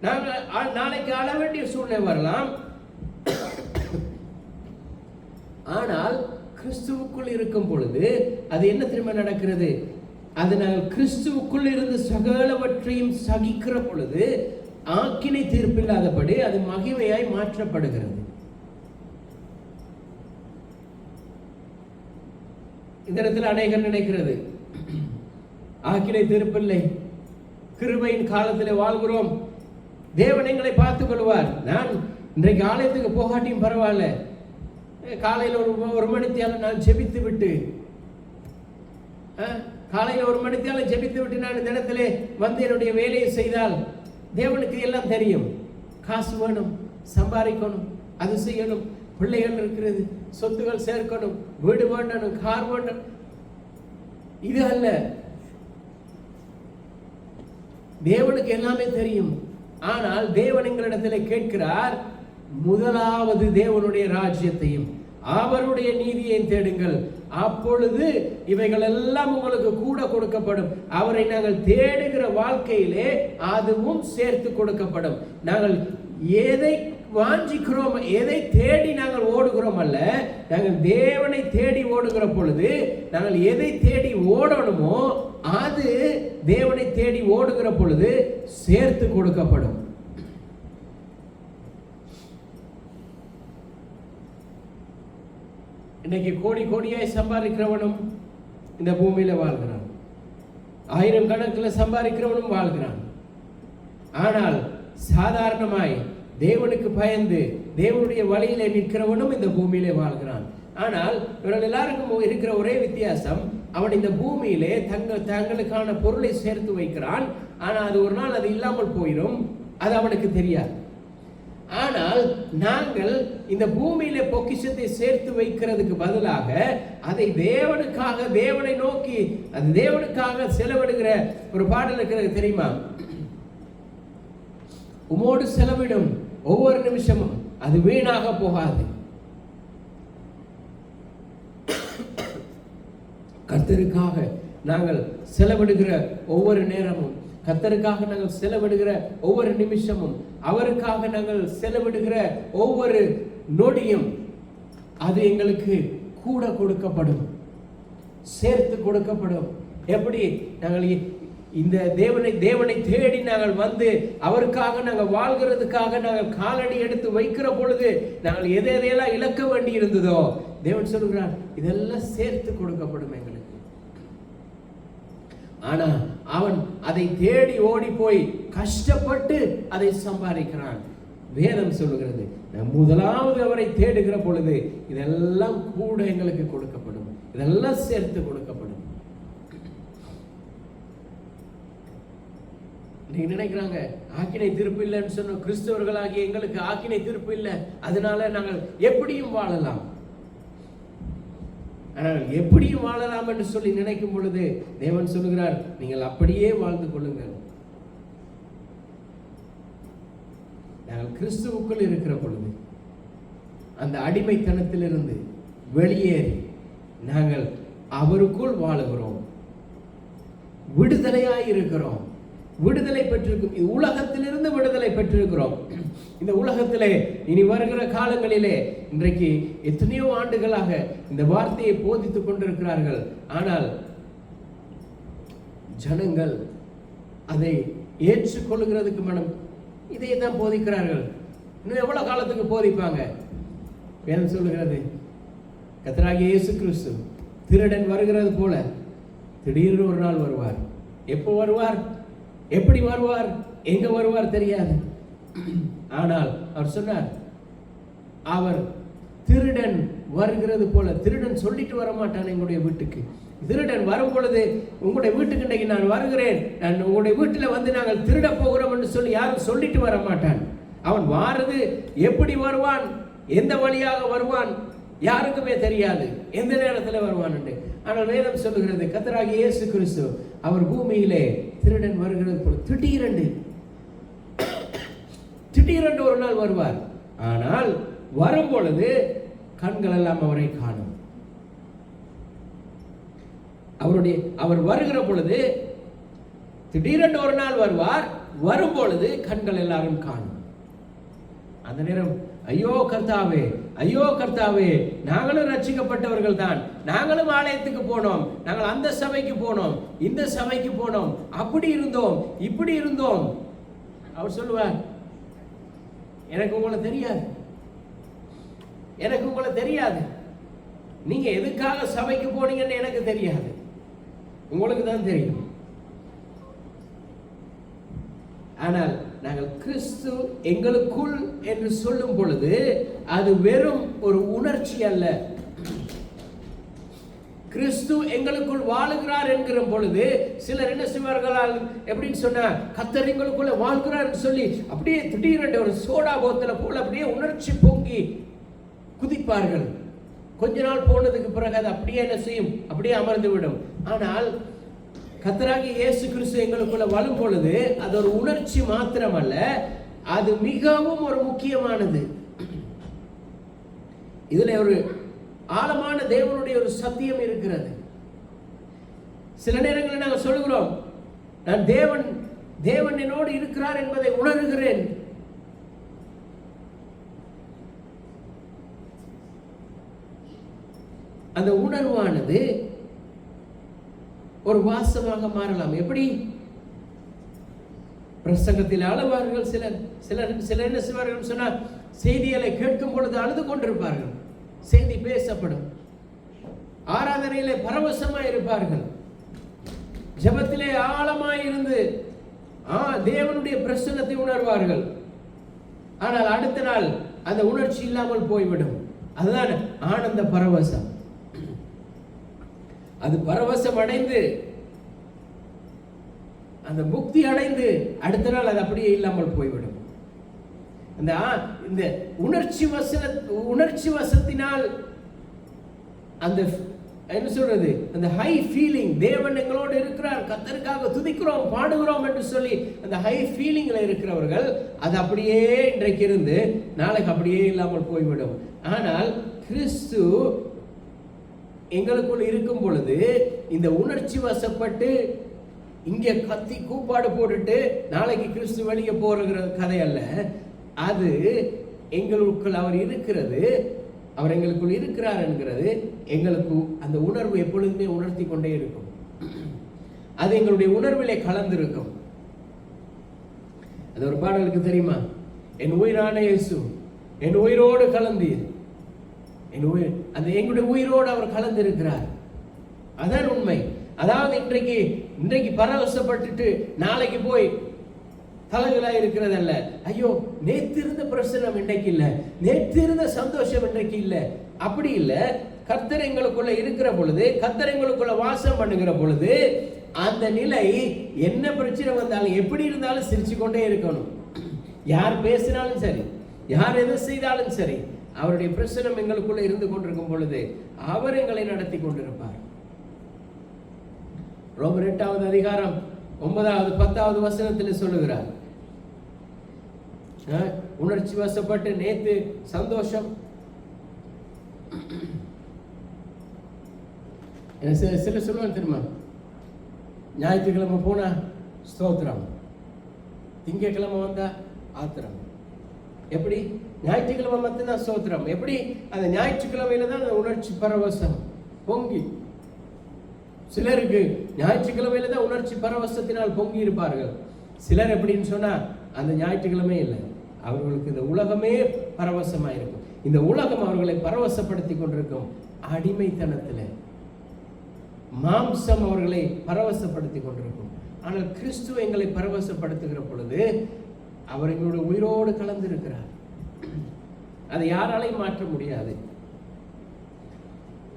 நாங்கள் நாளைக்கு ஆள வேண்டிய சூழ்நிலை வரலாம். ஆனால் கிறிஸ்துவுக்குள் இருக்கும் பொழுது அது என்ன திரும்ப நடக்கிறது? அது நாங்கள் கிறிஸ்துவுக்குள் இருந்து சகலவற்றையும் சகிக்கிற பொழுது ஆக்கினை தீர்ப்பில்லாதபடி அது மகிமையாய் மாற்றப்படுகிறது. இந்த இடத்துல அநேகர் நினைக்கிறது ஆக்கினை தீர்ப்பில்லை, கிருபையின் காலத்தில் வாழ்கிறோம், தேவன் எங்களை பார்த்துக் கொள்வார், நான் இன்றைக்கு ஆலயத்துக்கு போகாட்டியும் பரவாயில்ல, காலையில் ஒரு மணித்தியால நான் ஜெபித்து விட்டு காலையில் ஒரு மணித்தியால ஜெபித்து விட்டு நான் இந்த இடத்துல வந்து என்னுடைய வேலையை செய்தால் தேவனுக்கு எல்லாம் தெரியும். காசு வேணும், சம்பாதிக்கணும், அது செய்யணும், பிள்ளைகள் இருக்கிறது, சொத்துகள் சேர்க்கணும், வீடு வேண்டணும், கார் வேண்டணும். இது அல்ல, தேவனுக்கு எல்லாமே தெரியும். ஆனால் தேவன் எங்களிடத்தில் கேட்கிறார், முதலாவது தேவனுடைய ராஜ்யத்தையும் அவருடைய நீதியை தேடுங்கள், அப்பொழுது இவைகள் எல்லாம் உங்களுக்கு கூட கொடுக்கப்படும். அவரை நாங்கள் தேடுகிற வாழ்க்கையிலே அதுவும் சேர்த்து கொடுக்கப்படும். நாங்கள் எதை வாஞ்சிக்கிறோம், எதை தேடி நாங்கள் ஓடுகிறோம் அல்ல, நாங்கள் தேவனை தேடி ஓடுகிற பொழுது நாங்கள் எதை தேடி ஓடணுமோ அது தேவனை தேடி ஓடுகிற பொழுது சேர்த்து கொடுக்கப்படும். இன்னைக்கு கோடி கோடியாய் சம்பாதிக்கிறவனும் இந்த பூமியில வாழ்கிறான், 1000 கணக்கில் சம்பாதிக்கிறவனும் வாழ்கிறான். ஆனால் சாதாரணமாய் தேவனுக்கு பயந்து தேவனுடைய வழியிலே நிற்கிறவனும் இந்த பூமியிலே வாழ்கிறான். ஆனால் இவர்கள் எல்லாருக்கும் இருக்கிற ஒரே வித்தியாசம், அவன் இந்த பூமியிலே தங்களுக்கான பொருளை சேர்த்து வைக்கிறான். ஆனால் அது ஒரு நாள் அது இல்லாமல் போயிடும், அது அவனுக்கு தெரியாது. ஆனால் நாங்கள் இந்த பூமியிலே பொக்கிஷத்தை சேர்த்து வைக்கிறதுக்கு பதிலாக அதை தேவனுக்காக, தேவனை நோக்கி, அது தேவனுக்காக செலவிடுகிற ஒரு பாடல் இருக்கிறது தெரியுமா? உமோடு செலவிடும் ஒவ்வொரு நிமிஷமும் அது வீணாக போகாது. கர்த்தருக்காக நாங்கள் செலவிடுகிற ஒவ்வொரு நேரமும், கர்த்தருக்காக நாங்கள் செலவிடுகிற ஒவ்வொரு நிமிஷமும், அவருக்காக நாங்கள் செலவிடுகிற ஒவ்வொரு நொடியும் அது எங்களுக்கு கூட கொடுக்கப்படும், சேர்த்து கொடுக்கப்படும். எப்படி நாங்கள் இந்த தேவனை தேடி நாங்கள் வந்து அவருக்காக நாங்கள் வாழ்கிறதுக்காக நாங்கள் காலடி எடுத்து வைக்கிற பொழுது நாங்கள் எதையெல்லாம் இழக்க வேண்டி இருந்ததோ தேவன் சொல்கிறார், இதெல்லாம் சேர்த்து கொடுக்கப்படும் எங்களுக்கு. ஆனா அவன் அதை தேடி ஓடி போய் கஷ்டப்பட்டு அதை சம்பாதிக்கிறான். வேதம் சொல்லுகிறது, முதலாவது அவரை தேடுகிற பொழுது இதெல்லாம் கூட எங்களுக்கு கொடுக்கப்படும், இதெல்லாம் சேர்த்து கொடுக்கப்படும். நீங்க நினைக்கிறாங்க ஆக்கினை தீர்ப்பு இல்லைன்னு சொன்ன கிறிஸ்தவர்களாகிய எங்களுக்கு ஆக்கினை தீர்ப்பு இல்லை, அதனால நாங்கள் எப்படியும் வாழலாம். ஆனால் எப்படியும் வாழலாம் என்று சொல்லி நினைக்கும் பொழுது தேவன் சொல்லுகிறார், நீங்கள் அப்படியே வாழ்ந்து கொள்ளுங்கள். நாங்கள் கிறிஸ்துவுக்குள் இருக்கிற பொழுது அந்த அடிமைத்தனத்திலிருந்து வெளியேறி நாங்கள் அவருக்குள் வாழுகிறோம், விடுதலையாய் இருக்கிறோம், விடுதலை பெற்றிருக்கும். உலகத்திலிருந்து விடுதலை பெற்றிருக்கிறோம். இந்த உலகத்திலே இனி வருகிற காலங்களிலே இன்றைக்கு எத்தனையோ ஆண்டுகளாக இந்த வார்த்தையை போதித்துக் கொண்டிருக்கிறார்கள். ஆனால் ஜனங்கள் அதை ஏற்றுக்கொள்கிறதுக்கு மனம் இதை தான் போதிக்கிறார்கள். இன்னும் எவ்வளவு காலத்துக்கு போதிப்பாங்க? வேதம் சொல்லுகிறது, கர்த்தராகிய இயேசு கிறிஸ்து திருடன் வருகிறது போல திடீர்னு ஒரு நாள் வருவார். எப்போ வருவார், எப்படி வருவார், எங்க வருவார் தெரியாது. ஆனால் அவர் சொன்னார், அவர் திருடன் வருகிறது போல. திருடன் சொல்லிட்டு வர மாட்டான் எங்களுடைய வீட்டுக்கு. திருடன் வரும் பொழுது உங்களுடைய வீட்டுக்கு இன்றைக்கு நான் வருகிறேன், நான் உங்களுடைய வீட்டில் வந்து நாங்கள் திருட போகிறோம் என்று சொல்லி யாரும் சொல்லிட்டு வர மாட்டான். அவன் வாரது எப்படி வருவான், எந்த வழியாக வருவான் யாருக்குமே தெரியாது, எந்த நேரத்தில் வருவான் என்று. ஆனால் வேதம் சொல்லுகிறது, கர்த்தராகிய இயேசு கிறிஸ்து அவர் பூமியிலே திருடன் வருகிறது போல திடீரென்று ஒரு நாள் வருவார். ஆனால் வரும் பொழுது கண்கள் எல்லாம் அவரை காணும். அவர் வருகிற பொழுது திடீரென்று ஒரு நாள் வருவார், வரும் பொழுது கண்கள் எல்லாரும் காணும். அந்த நேரம் ஐயோ கர்த்தாவே, ஐயோ கர்த்தாவே, நாங்களும் ரட்சிக்கப்பட்டவர்கள் தான், நாங்களும் ஆலயத்துக்கு போனோம், நாங்கள் அந்த சபைக்கு போனோம், இந்த சபைக்கு போனோம், அப்படி இருந்தோம், இப்படி இருந்தோம். அவர் சொல்லுவார், எனக்கு உங்களை தெரியாது, எனக்கு உங்களை தெரியாது, நீங்க எதுக்காக சபைக்கு போனீங்கன்னு எனக்கு தெரியாது, உங்களுக்கு தான் தெரியும். ஆனால் நாங்கள் கிறிஸ்து எங்களுக்குள் என்று சொல்லும் பொழுது அது வெறும் ஒரு உணர்ச்சி அல்ல. கிறிஸ்து எங்களுக்குள் வாழுகிறார் என்கிற பொழுது சிலர் என்ன செய்வார்களால், எப்படின்னு சொன்னா, கர்த்தர் எங்களுக்குள்ள வாழ்கிறார் சொல்லி அப்படியே திடீரென்று ஒரு சோடா போத்தல போல அப்படியே உணர்ச்சி பொங்கி குதிப்பார்கள். கொஞ்ச நாள் போனதுக்கு பிறகு அது அப்படியே என்ன செய்யும், அப்படியே அமர்ந்து விடும். ஆனால் கர்த்தராகிய இயேசு கிறிஸ்து எங்களுக்குள்ள வாழும் பொழுது அது ஒரு உணர்ச்சி மாத்திரமல்ல, அது மிகவும் ஒரு முக்கியமானது. இதுல ஒரு ஆழமான தேவனுடைய ஒரு சத்தியம் இருக்கிறது. சில நேரங்களில் நாங்கள் சொல்கிறோம், நான் தேவன் என்னோடு இருக்கிறார் என்பதை உணர்கிறேன். அந்த உணர்வானது ஒரு வாசமாக மாறலாம். எப்படி? பிரசங்கத்தில் அழுவார்கள் சிலர் என்ன செய்வார்கள் சொன்னால், செய்திகளை கேட்கும் பொழுது அழுது கொண்டிருப்பார்கள், செய்தி பேசப்படும். ஆராதனையிலே பரவசமாய் இருப்பார்கள், ஜெபத்திலே ஆழமாய் இருந்து தேவனுடைய பிரசன்னத்தை உணர்வார்கள். ஆனால் அடுத்த நாள் அந்த உணர்ச்சி இல்லாமல் போய்விடும். அதுதான் ஆனந்த பரவசம். அது பரவசம் அடைந்து அந்த முக்தி அடைந்து அடுத்த நாள் அது அப்படியே இல்லாமல் போய்விடும். இந்த உணர்ச்சி வசத்தினால் அந்த என்ன சொல்றது, அந்த ஹை ஃபீலிங், தேவன் எங்களோடு இருக்கிறார், கர்த்தருக்காக துதிக்கிறோம் பாடுகிறோம் என்று சொல்லி அந்த ஹை ஃபீலிங்ல இருக்கிறவர்கள் அது அப்படியே இன்றைக்கு இருந்து நாளைக்கு அப்படியே இல்லாமல் போய்விடும். ஆனால் கிறிஸ்து எங்களுக்குள் இருக்கும் பொழுது இந்த உணர்ச்சி வசப்பட்டு இங்கே கத்தி கூப்பாடு போட்டுட்டு நாளைக்கு கிறிஸ்து வெளியே போகிற கதை அல்ல. அது எங்களுக்குள் அவர் இருக்கிறது, அவர் எங்களுக்குள் இருக்கிறார் என்கிறது எங்களுக்கு அந்த உணர்வு எப்பொழுதுமே உணர்த்தி கொண்டே இருக்கும். அது எங்களுடைய உணர்விலே கலந்திருக்கும். அது ஒரு பாடலுக்கு தெரியுமா, என் உயிரான இயேசு என் உயிரோடு கலந்தீர், என் உயிர், அந்த எங்களுடைய உயிரோடு அவர் கலந்திருக்கிறார். அதான் உண்மை. அதாவது இன்றைக்கு பரவசப்பட்டுட்டு நாளைக்கு போய் தலைகளாக இருக்கிறதல்ல. ஐயோ நேற்று இருந்த பிரசனம் இன்றைக்கு இல்லை, நேற்று இருந்த சந்தோஷம் இன்றைக்கு இல்லை, அப்படி இல்லை. கர்த்தர் எங்களுக்குள்ள இருக்கிற பொழுது, கர்த்தர் எங்களுக்குள்ள வாசம் பண்ணுகிற பொழுது அந்த நிலை என்ன பிரச்சனை வந்தாலும் எப்படி இருந்தாலும் சிரிச்சு கொண்டே இருக்கணும். யார் பேசினாலும் சரி, யார் எது செய்தாலும் சரி, அவருடைய பிரசனம் எங்களுக்குள்ள இருந்து கொண்டிருக்கும் பொழுது அவர் எங்களை நடத்தி கொண்டிருப்பார். ரோமர் 8வது அதிகாரம் 9வது 10வது வசனத்தில் சொல்லுகிறார், உணர்ச்சி வசப்பட்டு நேத்து சந்தோஷம். சில சொல்லுவாங்க தெரியுமா, ஞாயிற்றுக்கிழமை போனா ஸ்தோத்திரம், திங்கக்கிழமை வந்தா ஆத்திரம். எப்படி? ஞாயிற்றுக்கிழமை மட்டும்தான் ஸ்தோத்திரம். எப்படி? அந்த ஞாயிற்றுக்கிழமையில தான் அந்த உணர்ச்சி பரவசம் பொங்கி. சிலருக்கு ஞாயிற்றுக்கிழமையில தான் உணர்ச்சி பரவசத்தினால் பொங்கி இருப்பார்கள். சிலர் எப்படின்னு சொன்னா அந்த ஞாயிற்றுக்கிழமை இல்லை, அவர்களுக்கு இந்த உலகமே பரவசமாயிருக்கும். இந்த உலகம் அவர்களை பரவசப்படுத்தி கொண்டிருக்கும். அடிமைத்தனத்தில் மாம்சம் அவர்களை பரவசப்படுத்தி கொண்டிருக்கும். ஆனால் கிறிஸ்து எங்களை பரவசப்படுத்துகிற பொழுது அவர் எங்களுடைய உயிரோடு கலந்திருக்கிறார். அதை யாராலையும் மாற்ற முடியாது.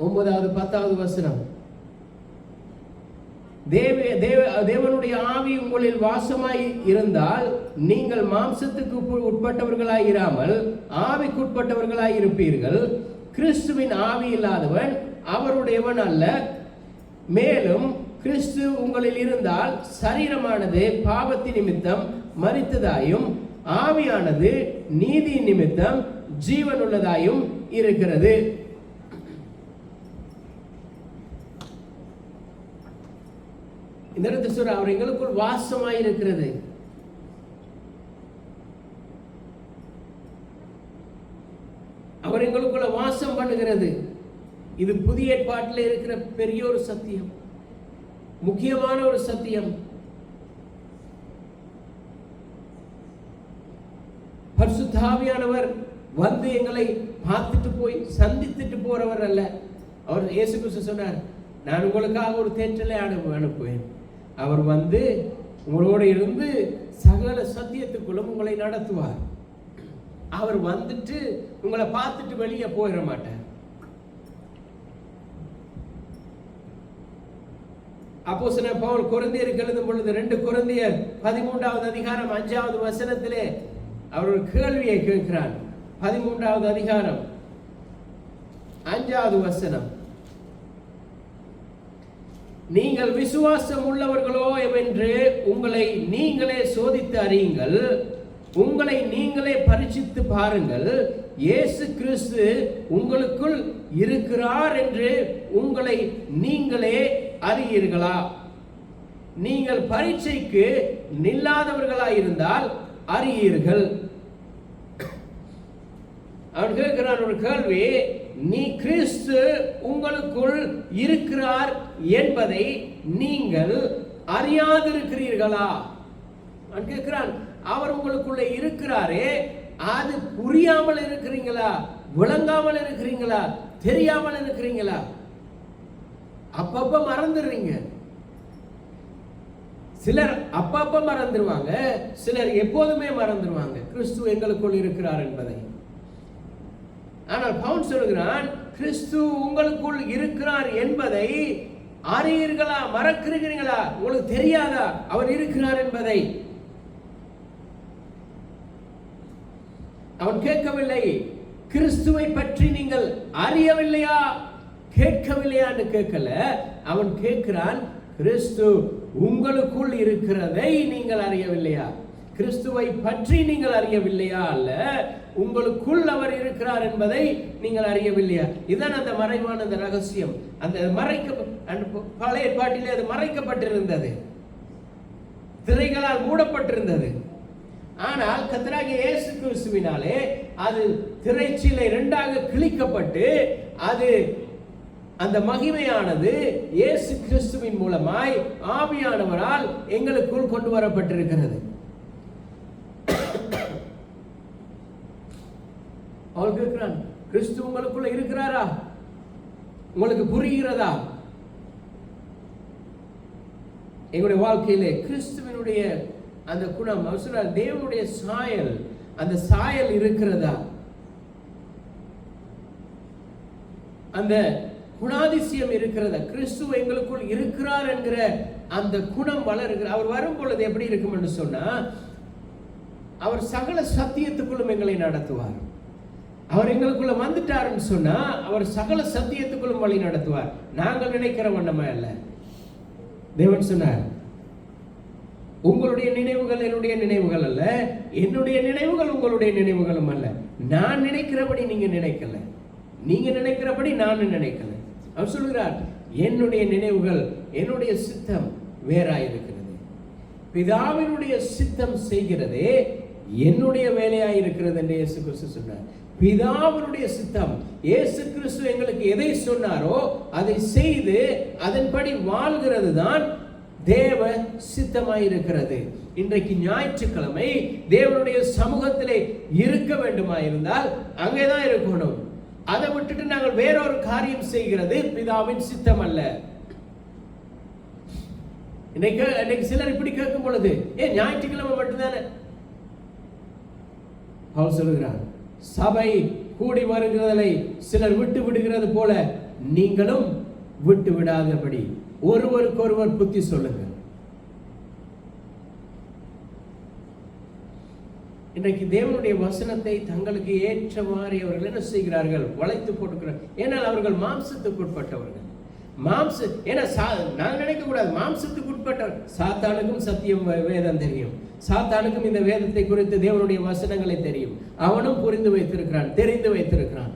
9வது 10வது வசனம், தேவனுடைய ஆவி உங்களில் வாசமாய் இருந்தால் நீங்கள் மாம்சத்துக்கு உட்பட்டவர்களாய் இராமல் ஆவிக்குட்பட்டவர்களாய் இருப்பீர்கள். கிறிஸ்துவின் ஆவி இல்லாதவன் அவருடையவன் அல்ல. மேலும் கிறிஸ்து உங்களில் இருந்தால் சரீரமானது பாவத்தின் நிமித்தம் மரித்ததாயும் ஆவியானது நீதி நிமித்தம் ஜீவனுள்ளதாயும் இருக்கிறது. இந்த இடத்துல சொல்ற அவர் எங்களுக்குள் வாசமாயிருக்கிறது. அவர் எங்களுக்குள்ள வாசம் பண்ணுகிறது. இது புதிய ஏற்பாட்டில் இருக்கிற பெரிய ஒரு சத்தியம், முக்கியமான ஒரு சத்தியம். பரிசுத்த ஆவியானவர் வந்து எங்களை பார்த்துட்டு போய் சந்தித்துட்டு போறவர் அல்ல. அவர் இயேசு கிறிஸ்து சொன்னார், நான் உங்களுக்காக ஒரு தேற்றலை அனுப்புவேன். அவர் வந்து உங்களோட இருந்து சகல சத்தியத்துக்குள்ளும் உங்களை நடத்துவார். அவர் வந்துட்டு உங்களை பார்த்துட்டு வெளியே போயிட மாட்டார். அப்போஸ்தலன் பவுல் கொரிந்தியருக்கு எழுதும் பொழுது 2 கொரிந்தியர் 13வது அதிகாரம் 5வது வசனத்திலே அவர் ஒரு கேள்வியை கேட்கிறார். 13வது அதிகாரம் 5வது வசனம், நீங்கள் விசுவாசம் உள்ளவர்களோ என்று உங்களை நீங்களே சோதித்து அறியுங்கள், உங்களை நீங்களே பரீட்சித்து பாருங்கள், இயேசு கிறிஸ்து உங்களுக்குள் இருக்கிறார் என்று உங்களை நீங்களே அறியீர்களா? நீங்கள் பரீட்சைக்கு நில்லாதவர்களாயிருந்தால் அறியீர்கள். அவன் கேட்கிறான் ஒரு கேள்வி, நீ கிறிஸ்து உங்களுக்குள் இருக்கிறார் என்பதை நீங்கள் அறியாதிருக்கிறீர்களா? அவன் கேட்கிறான், அவர் உங்களுக்குள்ள இருக்கிறாரே, அது புரியாமல் இருக்கிறீங்களா? விளங்காமல் இருக்கிறீங்களா? தெரியாமல் இருக்கிறீங்களா? அப்பப்ப மறந்துடுறீங்க. சிலர் அப்பப்ப மறந்துடுவாங்க, சிலர் எப்போதுமே மறந்துடுவாங்க கிறிஸ்து எங்களுக்குள் இருக்கிறார் என்பதை. ஆனால் பவுல் சொல்கிறான், கிறிஸ்து உங்களுக்குள் இருக்கிறார் என்பதை அறியீர்களா? மறக்கிறீர்களா? உங்களுக்கு தெரியாதா அவர் இருக்கிறார் என்பதை? அவன் கேட்கவில்லை, கிறிஸ்துவை பற்றி நீங்கள் அறியவில்லையா, கேட்கவில்லையான்னு கேட்கல. அவன் கேட்கிறான், கிறிஸ்து உங்களுக்குள் இருக்கிறதை நீங்கள் அறியவில்லையா? கிறிஸ்துவை பற்றி நீங்கள் அறியவில்லையா? அல்ல, உங்களுக்குள் அவர் இருக்கிறார் என்பதை நீங்கள் அறியவில்லையா? இதுதான் அந்த மறைவான அந்த ரகசியம். அந்த பழைய ஏற்பாட்டிலே அது மறைக்கப்பட்டிருந்தது, திரைகளால் மூடப்பட்டிருந்தது. ஆனால் கர்த்தராகிய இயேசு கிறிஸ்துவினாலே அது திரைச்சீலை இரண்டாக கிழிக்கப்பட்டு அது அந்த மகிமையானது இயேசு கிறிஸ்துவின் மூலமாய் ஆவியானவரால் எங்களுக்குள் கொண்டு வரப்பட்டிருக்கிறது. அவர் கேட்கிறான், கிறிஸ்து உங்களுக்குள்ள இருக்கிறாரா? உங்களுக்கு புரிகிறதா? எங்களுடைய வாழ்க்கையிலே கிறிஸ்துவனுடைய அந்த குணம், அவர் தேவனுடைய சாயல், அந்த சாயல் இருக்கிறதா? அந்த குணாதிசயம் இருக்கிறதா? கிறிஸ்து எங்களுக்குள் இருக்கிறார் என்கிற அந்த குணம் வளருகிற. அவர் வரும் பொழுது எப்படி இருக்கும் என்று சொன்னா, அவர் சகல சத்தியத்துக்குள்ளும் எங்களை நடத்துவார். அவர் எங்களுக்குள்ள வந்துட்டாருன்னு சொன்னா அவர் சகல சத்தியத்துக்குள்ளும் வழி நடத்துவார். நாங்கள் நினைக்கிற வண்ணமா அல்ல. தேவன் சொன்னார், உங்களுடைய நினைவுகள் என்னுடைய நினைவுகள் அல்ல, என்னுடைய நினைவுகள் உங்களுடைய நினைவுகளும் அல்ல. நான் நினைக்கிறபடி நீங்க நினைக்கல, நீங்க நினைக்கிறபடி நான் நினைக்கல. அவர் சொல்கிறார், என்னுடைய நினைவுகள், என்னுடைய சித்தம் வேறாயிருக்கிறது, பிதாவினுடைய சித்தம் செய்கிறதே என்னுடைய வேலையாயிருக்கிறது என்று இயேசு கிறிஸ்து சொன்னார். பிதாவினுடைய சித்தம், இயேசு கிறிஸ்து எங்களுக்கு எதை சொன்னாரோ அதை செய்து அதன்படி வாழ்கிறது தான் தேவ சித்தமாயிருக்கிறது. இன்றைக்கு ஞாயிற்றுக்கிழமை தேவனுடைய சமூகத்திலே இருக்க வேண்டுமாயிருந்தால் அங்கேதான் இருக்கணும். அதை விட்டுட்டு நாங்கள் வேறொரு காரியம் செய்கிறது பிதாவின் சித்தம் அல்ல. இன்னைக்கு சிலர் இப்படி கேட்கும் பொழுது, ஞாயிற்றுக்கிழமை மட்டும்தானே? அவர் சொல்லுகிறார், சபை கூடி வருகிறதை சிலர் விட்டு விடுகிறது போல நீங்களும் விட்டு விடாதபடி ஒருவருக்கொருவர் புத்தி சொல்லுங்க. இன்றைக்கு தேவனுடைய வசனத்தை தங்களுக்கு ஏற்றவாறு அவர்கள் என்ன செய்கிறார்கள்? வளைத்து போட்டுக்கிறார்கள். ஏனால் அவர்கள் மாம்சத்துக்கு உட்பட்டவர்கள். நான் நினைக்க கூடாது, மாம்சத்துக்கு உட்பட்டவர். சாத்தானுக்கும் சத்தியம் வேதம் தெரியும், சாத்தானுக்கும் இந்த வேதத்தை குறித்து தேவனுடைய வசனங்களை தெரியும். அவனும் புரிந்து வைத்திருக்கிறான், தெரிந்து வைத்திருக்கிறான்.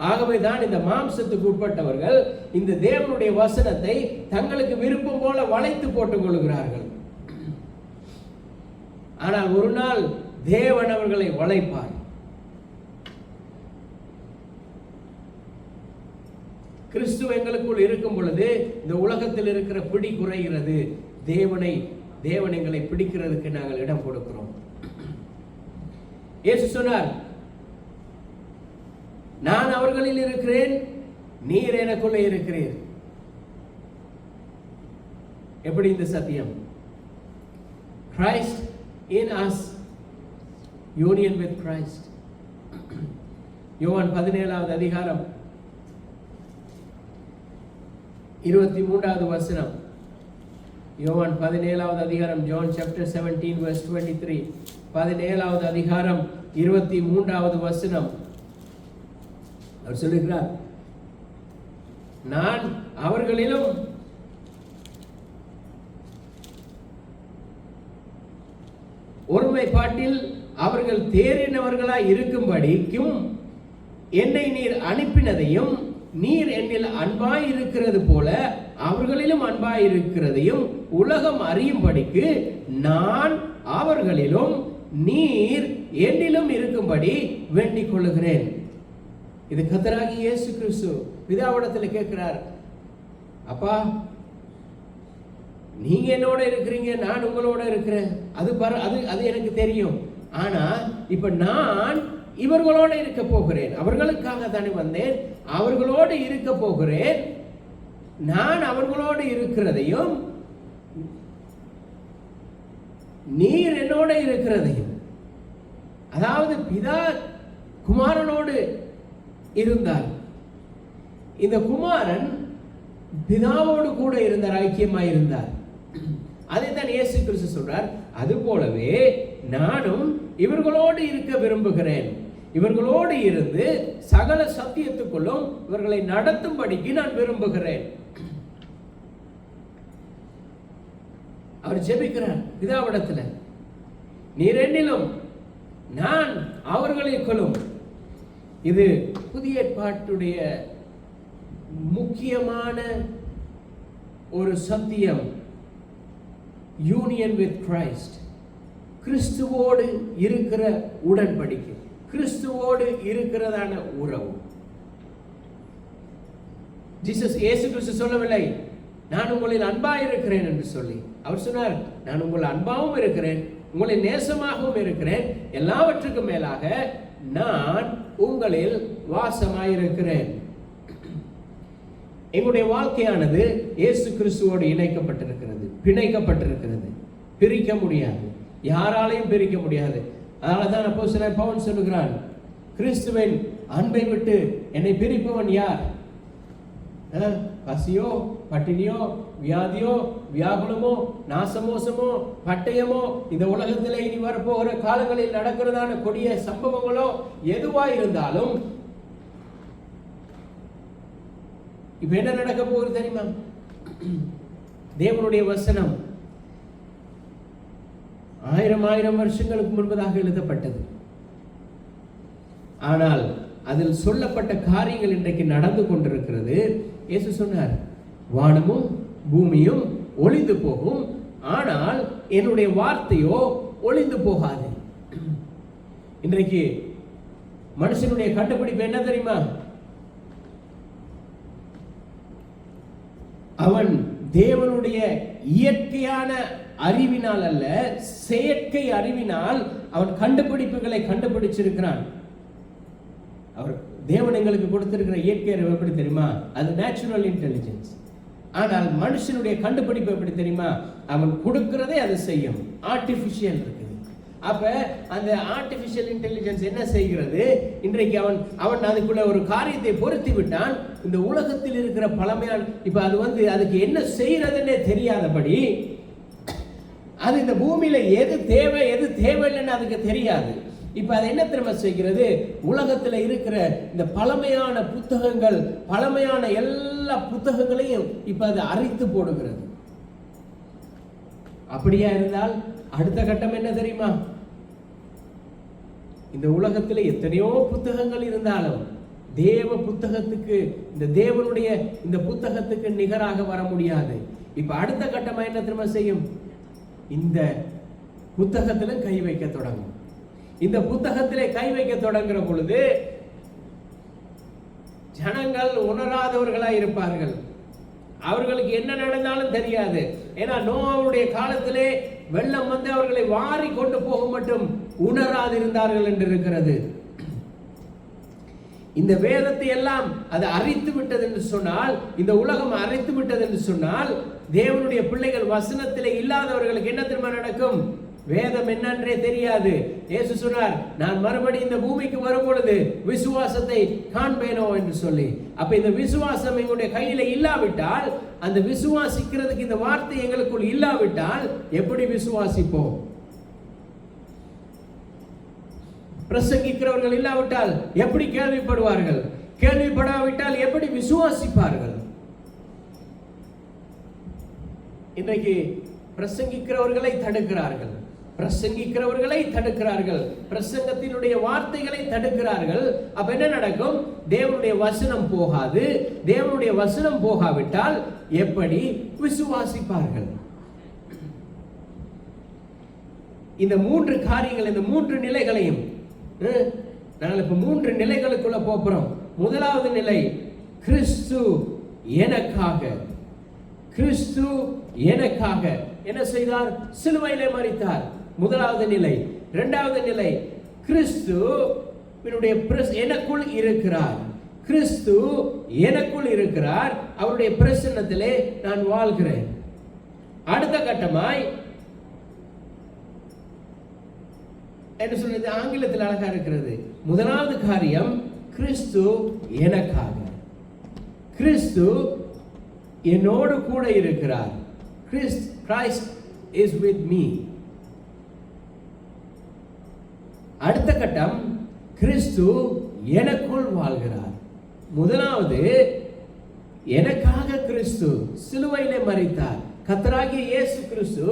ஆகவே தான் இந்த மாம்சத்துக்கு உட்பட்டவர்கள் இந்த தேவனுடைய வசனத்தை தங்களுக்கு விருப்பம் போல வளைத்து போட்டுக் கொள்கிறார்கள். ஆனால் ஒரு நாள் தேவன் அவர்களை வளைப்பார். கிறிஸ்து எங்களுக்குள் இருக்கும் பொழுது இந்த உலகத்தில் இருக்கிற பிடி குறைகிறது. தேவன் எங்களை பிடிக்கிறதுக்கு நாங்கள் இடம் கொடுக்கிறோம். இயேசு சொன்னார், நான் அவர்களில் இருக்கிறேன், நீர் எனக்குள்ளே இருக்கிறீர். எப்படி இந்த சத்தியம்? Christ in us, union with Christ. யோவான் 17வது அதிகாரம் 23வது வசனம். யோவான் 17வது அதிகாரம், John chapter 17 verse 23. 17வது அதிகாரம் 23வது வசனம். அவர் சொல்லுகிறார், நான் அவர்களிலும் ஒருமைப்பாட்டில் அவர்கள் தேறினவர்களாய் இருக்கும்படிக்கும் என்னை நீர் அனுப்பினதையும் நீர் என்னில் அன்பாய் இருக்கிறது போல அவர்களிலும் அன்பாய் இருக்கிறதையும் உலகம் அறியும்படிக்கு நான் அவர்களிலும் நீர் என்னிலும் இருக்கும்படி வேண்டிக் கொள்ளுகிறேன். இது கர்த்தராகிய இயேசு கிறிஸ்து பிதாவிடத்தில் கேட்கிறார், அப்பா நீங்க என்னோட இருக்கிறீங்க, நான் உங்களோட இருக்கிறேன், அது எனக்கு தெரியும். ஆனா இப்ப நான் இவர்களோட இருக்க போகிறேன், அவர்களுக்காக தானே வந்தேன், அவர்களோடு இருக்க போகிறேன். நான் அவர்களோடு இருக்கிறதையும் நீர் என்னோட இருக்கிறதையும், அதாவது பிதா குமாரனோடு இருந்தார். இந்த குமாரன் பிதாவோடு கூட இருந்தார், ஐக்கியமாய் இருந்தார். அதைத்தான் இயேசு கிறிஸ்து சொல்றார், அது போலவே நானும் இவர்களோடு இருக்க விரும்புகிறேன், இவர்களோடு இருந்து சகல சத்தியத்துக்குள்ளும் இவர்களை நடத்தும்படிக்கு நான் விரும்புகிறேன். அவர் ஜெபிக்கிறார் பிதாவிடத்துல, நீர் என்னிலும் நான் அவர்களுக்குள்ளும். இது புதிய ஏற்பாட்டுடைய முக்கியமான ஒரு சத்தியம். யூனியன் வித் கிரைஸ்ட், கிறிஸ்துவோடு இருக்கிற உடன்படிக்கை, கிறிஸ்துவோடு இருக்கிறதான உறவு. ஜீசஸ் இயேசு கிறிஸ்து சொல்லவில்லை நான் உங்களில் அன்பாய் இருக்கிறேன் என்று சொல்லி. அவர் சொன்னார், நான் உங்கள் அன்பாகவும் இருக்கிறேன், உங்களை நேசமாகவும் இருக்கிறேன், எல்லாவற்றுக்கும் மேலாக நான் உங்களில் வாசமாயிருக்கிறேன். எங்களுடைய வாழ்க்கையானது இயேசு கிறிஸ்துவோடு இணைக்கப்பட்டிருக்கிறது, பிணைக்கப்பட்டிருக்கிறது, பிரிக்க முடியாது, யாராலையும் பிரிக்க முடியாது. அதனால தான் அப்போஸ்தலன் பவுல் சொல்லுகிறான், கிறிஸ்துவின் அன்பை விட்டு என்னை பிரிப்பவன் யார்? பசியோ, பட்டினியோ, வியாதியோ, வியாகுலமோ, நாசமோசமோ, பட்டயமோ, இந்த உலகத்திலே இனி வரப்போகிற காலங்களில் நடக்கிறதான கொடிய சம்பவங்களோ எதுவாய் இருந்தாலும், இப்ப என்ன நடக்க போகுது தெரியுமா? தேவனுடைய வசனம் 1000 வருஷங்களுக்கு முன்பதாக எழுதப்பட்டது. ஆனால் அதில் சொல்லப்பட்ட காரியங்கள் இன்றைக்கு நடந்து கொண்டிருக்கிறது. இயேசு சொன்னார், வானமும் பூமியும் ஒளிந்து போகும், ஆனால் என்னுடைய வார்த்தையோ ஒளிந்து போகாது. இன்றைக்கு மனுஷனுடைய கண்டுபிடிப்பு என்ன தெரியுமா? அவன் தேவனுடைய இயற்கையான அறிவினால் அல்ல, செயற்கை அறிவினால் அவன் கண்டுபிடிப்புகளை கண்டுபிடிச்சிருக்கிறான். அவர் தேவன் எங்களுக்கு கொடுத்திருக்கிற இயற்கை அறிவு எப்படி தெரியுமா? அது நேச்சுரல் இன்டெலிஜென்ஸ். ஆனால் மனுஷனுடைய கண்டுபிடிப்பு எப்படி தெரியுமா? அவன் கொடுக்கிறதே அது செய்யும். ஆர்டிபிஷியல் இருக்குது. அப்ப அந்த ஆர்டிபிஷியல் இன்டெலிஜென்ஸ் என்ன செய்கிறது? இன்றைக்கு அவன் அதுக்குள்ள ஒரு காரியத்தை பொருத்தி விட்டான். இந்த உலகத்தில் இருக்கிற பழமையான, இப்ப அது அதுக்கு என்ன செய்யறதுன்னே தெரியாதபடி, அது இந்த பூமியில எது தேவை எது தேவையில்லைன்னு அதுக்கு தெரியாது. இப்ப அது என்ன திரும்ப செய்கிறது? உலகத்துல இருக்கிற இந்த பழமையான புத்தகங்கள், பழமையான எல்லா புத்தகங்களையும் இப்ப அது அரித்து போடுகிறது. அப்படியா இருந்தால் அடுத்த கட்டம் என்ன தெரியுமா? இந்த உலகத்துல எத்தனையோ புத்தகங்கள் இருந்தாலும் தேவ புத்தகத்துக்கு, இந்த தேவனுடைய இந்த புத்தகத்துக்கு நிகராக வர முடியாது. இப்ப அடுத்த கட்டமா என்ன திரும்ப செய்யும்? இந்த புத்தகத்துல கை வைக்க தொடங்கும். இந்த புத்தகத்திலே கை வைக்க தொடங்குற பொழுது ஜனங்கள் உணராதவர்களாய் இருப்பார்கள். அவர்களுக்கு என்ன நடந்தாலும் தெரியாது. ஏன்னா நோவாவுடைய காலத்திலே வெள்ளம் வந்து அவர்களை வாரி கொண்டு போக மட்டும் உணராதிருந்தார்கள் என்று இருக்கிறது. இந்த வேதத்தை எல்லாம் அது அரித்து விட்டது என்று சொன்னால், இந்த உலகம் அரித்து விட்டது என்று சொன்னால், தேவனுடைய பிள்ளைகள் வசனத்திலே இல்லாதவர்களுக்கு என்ன திரும்ப நடக்கும்? வேதம் என்னன்றே தெரியாது. இயேசு சொன்னார், நான் மறுபடியும் இந்த பூமிக்கு வரும் பொழுது விசுவாசத்தை காண்பேனோ என்று சொல்லி. அப்ப இந்த விசுவாசம் எங்களுடைய கையில இல்லாவிட்டால், அந்த விசுவாசிக்கிறதுக்கு இந்த வார்த்தை எங்களுக்குள் இல்லாவிட்டால் எப்படி விசுவாசிப்போம்? பிரசங்கிக்கிறவர்கள் இல்லாவிட்டால் எப்படி கேள்விப்படுவார்கள்? கேள்விப்படாவிட்டால் எப்படி விசுவாசிப்பார்கள்? இன்றைக்கு பிரசங்கிக்கிறவர்களை தடுக்கிறார்கள், பிரசங்கிக்கிறவர்களை தடுக்கிறார்கள், பிரசங்கத்தினுடைய வார்த்தைகளை தடுக்கிறார்கள். அப்ப என்ன நடக்கும்? தேவனுடைய வசனம் போகாது. தேவனுடைய வசனம் போகாவிட்டால் எப்படி விசுவாசிப்பார்கள்? இந்த 3 காரியங்கள், இந்த 3 நிலைகளையும் நாங்கள் இப்ப 3 நிலைகளுக்குள்ள போறோம். முதலாவது நிலை, கிறிஸ்து எனக்காக. கிறிஸ்து எனக்காக என்ன செய்தார்? சிலுவையிலே மரித்தார். முதலாவது நிலை. இரண்டாவது நிலை, கிறிஸ்து எனக்குள் இருக்கிறார். கிறிஸ்து எனக்குள் இருக்கிறார், அவருடைய பிரசன்னத்திலே நான் வாழ்கிறேன். அடுத்த கட்டமாய் என்ன சொல்றது? ஆங்கிலத்தில் அழகா இருக்கிறது. முதலாவது காரியம், கிறிஸ்து எனக்காக, கிறிஸ்து என்னோடு கூட இருக்கிறார். Christ is with me. அடுத்த கட்டம், கிறிஸ்து எனக்குள் வாழ்கிறார். முதலாவது, எனக்காக கிறிஸ்து சிலுவையிலே மரித்தார். கர்த்தராகிய இயேசு கிறிஸ்து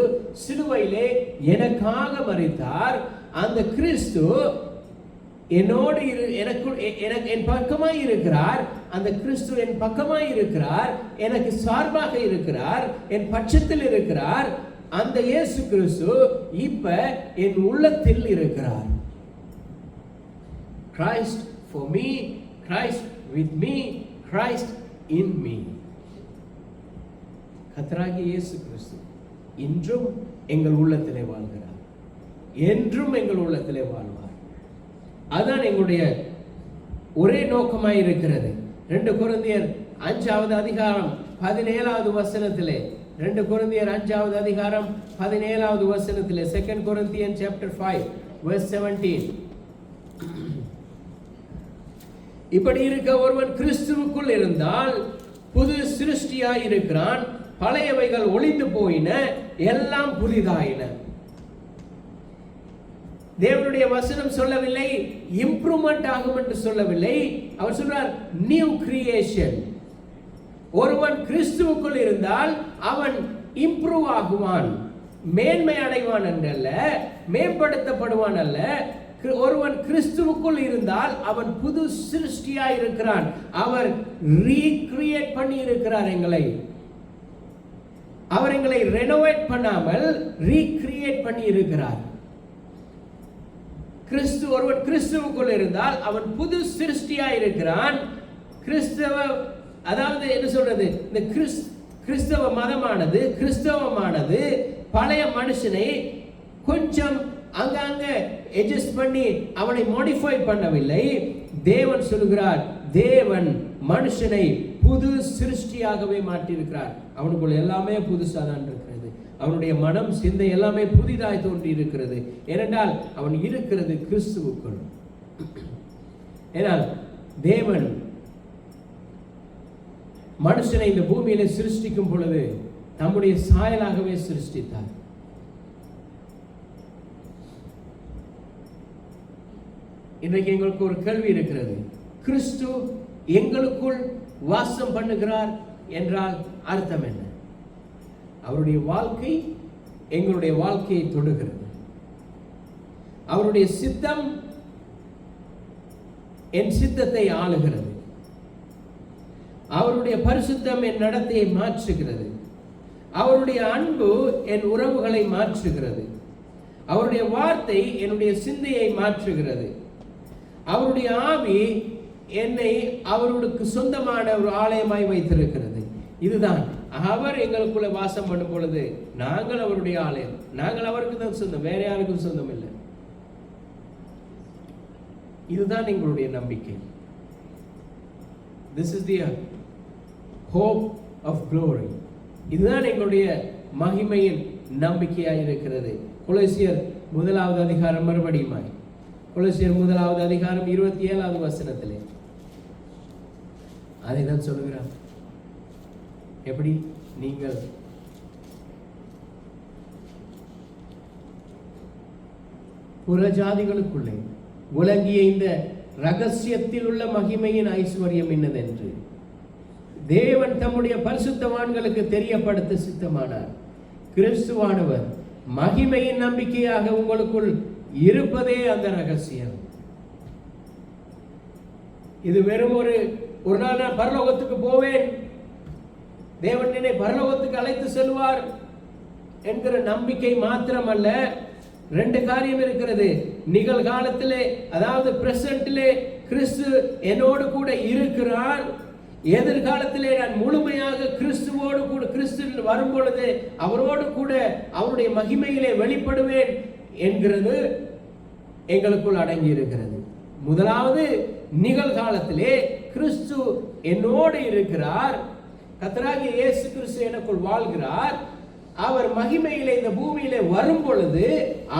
சிலுவையிலே எனக்காக மரித்தார். அந்த கிறிஸ்து என்னோடு என் பக்கமாய் இருக்கிறார். அந்த கிறிஸ்து என் பக்கமாய் இருக்கிறார், எனக்கு சார்பாக இருக்கிறார், என் பட்சத்தில் இருக்கிறார். அந்த இயேசு கிறிஸ்து இப்ப என் உள்ளத்தில் இருக்கிறார். Christ for me, Christ with me, Christ in me. கர்த்தராகிய இயேசு கிறிஸ்து இன்றும் எங்கள் உள்ளத்திலே வாழ்கிறார், என்றும் எங்கள் உள்ளத்திலே வாழ்வார். அதுதான் எங்களுடைய ஒரே நோக்கமாய் இருக்கிறது. 2 கொரிந்தியர் 5வது அதிகாரம் 17வது வசனத்திலே, 2 கொரிந்தியர் 5வது அதிகாரம் 17வது வசனத்திலே, 2 Corinthians chapter 5 verse 17. இப்படி இருக்க ஒருவன் கிறிஸ்துவுக்குள் இருந்தால் புது சிருஷ்டியாய் இருக்கிறான், பழையவைகள் ஒளிந்து போயின, எல்லாம் புதிதாயின. தேவனுடைய வசனம் சொல்லவில்லை இம்ப்ரூவ்மெண்ட் ஆகும் என்று சொல்லவில்லை. அவர் சொல்றார் நியூ கிரியேஷன். ஒருவன் கிறிஸ்துவுக்குள் இருந்தால் அவன் இம்ப்ரூவ் ஆகுவான், மேன்மை அடைவான் என்றல்ல, மேம்படுத்தப்படுவான் அல்ல. ஒருவன் கிறிஸ்துவுக்குள் இருந்தால் அவன் புது சிருஷ்டியாய் இருக்கிறான். அவர் ரீக்ரியேட் பண்ணி இருக்கிறார் எங்களை. அவர் எங்களை ரெனோவேட் பண்ணாமல் ரீக்ரியேட் பண்ணி இருக்கிறார். ஒருவன் கிறிஸ்துவுக்குள் இருந்தால் அவன் புது சிருஷ்டியாய் இருக்கிறான். அதாவது என்ன சொல்றது, இந்த கிறிஸ்தவ மதமானது, கிறிஸ்தவமானது பழைய மனுஷனை கொஞ்சம் அங்கங்க அட்ஜஸ்ட் பண்ணி அவனை மாடிஃபை பண்ணவில்லை. தேவன் சொல்கிறார், தேவன் மனுஷனை புது சிருஷ்டியாகவே மாற்றியிருக்கிறார். அவனுக்குள்ள எல்லாமே புதுசாக தான் இருக்கிறது. அவனுடைய மனம், சிந்தை எல்லாமே புதிதாய் தோன்றி இருக்கிறது. ஏனென்றால் அவன் இருக்கிறது கிறிஸ்துவுக்குள். ஏனால் தேவன் மனுஷனை இந்த பூமியில சிருஷ்டிக்கும் பொழுது நம்முடைய சாயலாகவே சிருஷ்டித்தார். இன்றைக்கு எங்களுக்கு ஒரு கேள்வி இருக்கிறது, கிறிஸ்து எங்களுக்குள் வாசம் பண்ணுகிறார் என்றால் அர்த்தம் என்ன? அவருடைய வாழ்க்கை எங்களுடைய வாழ்க்கையை தொடுகிறது. அவருடைய சித்தம் என் சித்தத்தை ஆளுகிறது. அவருடைய பரிசுத்தம் என் நடத்தையை மாற்றுகிறது. அவருடைய அன்பு என் உறவுகளை மாற்றுகிறது. அவருடைய வார்த்தை என்னுடைய சிந்தையை மாற்றுகிறது. அவருடைய ஆவி என்னை அவருக்கு சொந்தமான ஒரு ஆலயமாய் வைத்திருக்கிறது. இதுதான் அவர் எங்களுக்குள்ள வாசம் பண்ணும் பொழுது நாங்கள் அவருடைய ஆலயம், நாங்கள் அவருக்கு தான் சொந்தம், வேற யாருக்கும் சொந்தம் இல்லை. இதுதான் எங்களுடைய நம்பிக்கை. This is the hope of glory. இதுதான் எங்களுடைய மகிமையின் நம்பிக்கையாய் இருக்கிறது. கொலோசியர் 1வது அதிகாரம், மறுபடியுமாய் கொலோசியர் 1வது அதிகாரம் 27வது வசனத்திலே அதை தான் சொல்லுகிறார். எப்படி நீங்கள் புறஜாதிகளுக்குள்ளே உலகிய இந்த ரகசியத்தில் உள்ள மகிமையின் ஐஸ்வர்யம் என்னதென்று தேவன் தம்முடைய பரிசுத்தவான்களுக்கு தெரியப்படுத்த சித்தமானார். கிறிஸ்துவானவர் மகிமையின் நம்பிக்கையாக உங்களுக்குள் இருப்பதே அந்த ரகசியம். இது வெறும் ஒரு நாள் நான் பரலோகத்துக்கு போவேன், தேவன் என்னை பரலோகத்துக்கு அழைத்து செல்வார் என்கிற நம்பிக்கை மாத்திரமல்ல. 2 காரியம் இருக்கிறது. நிகழ்காலத்திலே, அதாவது பிரசன்ட்டிலே கிறிஸ்து என்னோடு கூட இருக்கிறார். எதிர்காலத்திலே நான் முழுமையாக கிறிஸ்துவோடு கூட, கிறிஸ்து வரும் பொழுது அவரோடு கூட அவருடைய மகிமையிலே வெளிப்படுவேன் என்கிறது எங்களுக்குள் அடங்கி இருக்கிறது. முதலாவது, நிகழ்காலத்திலே கிறிஸ்து என்னோடு இருக்கிறார். கர்த்தராகிய இயேசு கிறிஸ்து எனக்குள் வாழ்கிறார். அவர் மகிமையிலே இந்த பூமியிலே வரும் பொழுது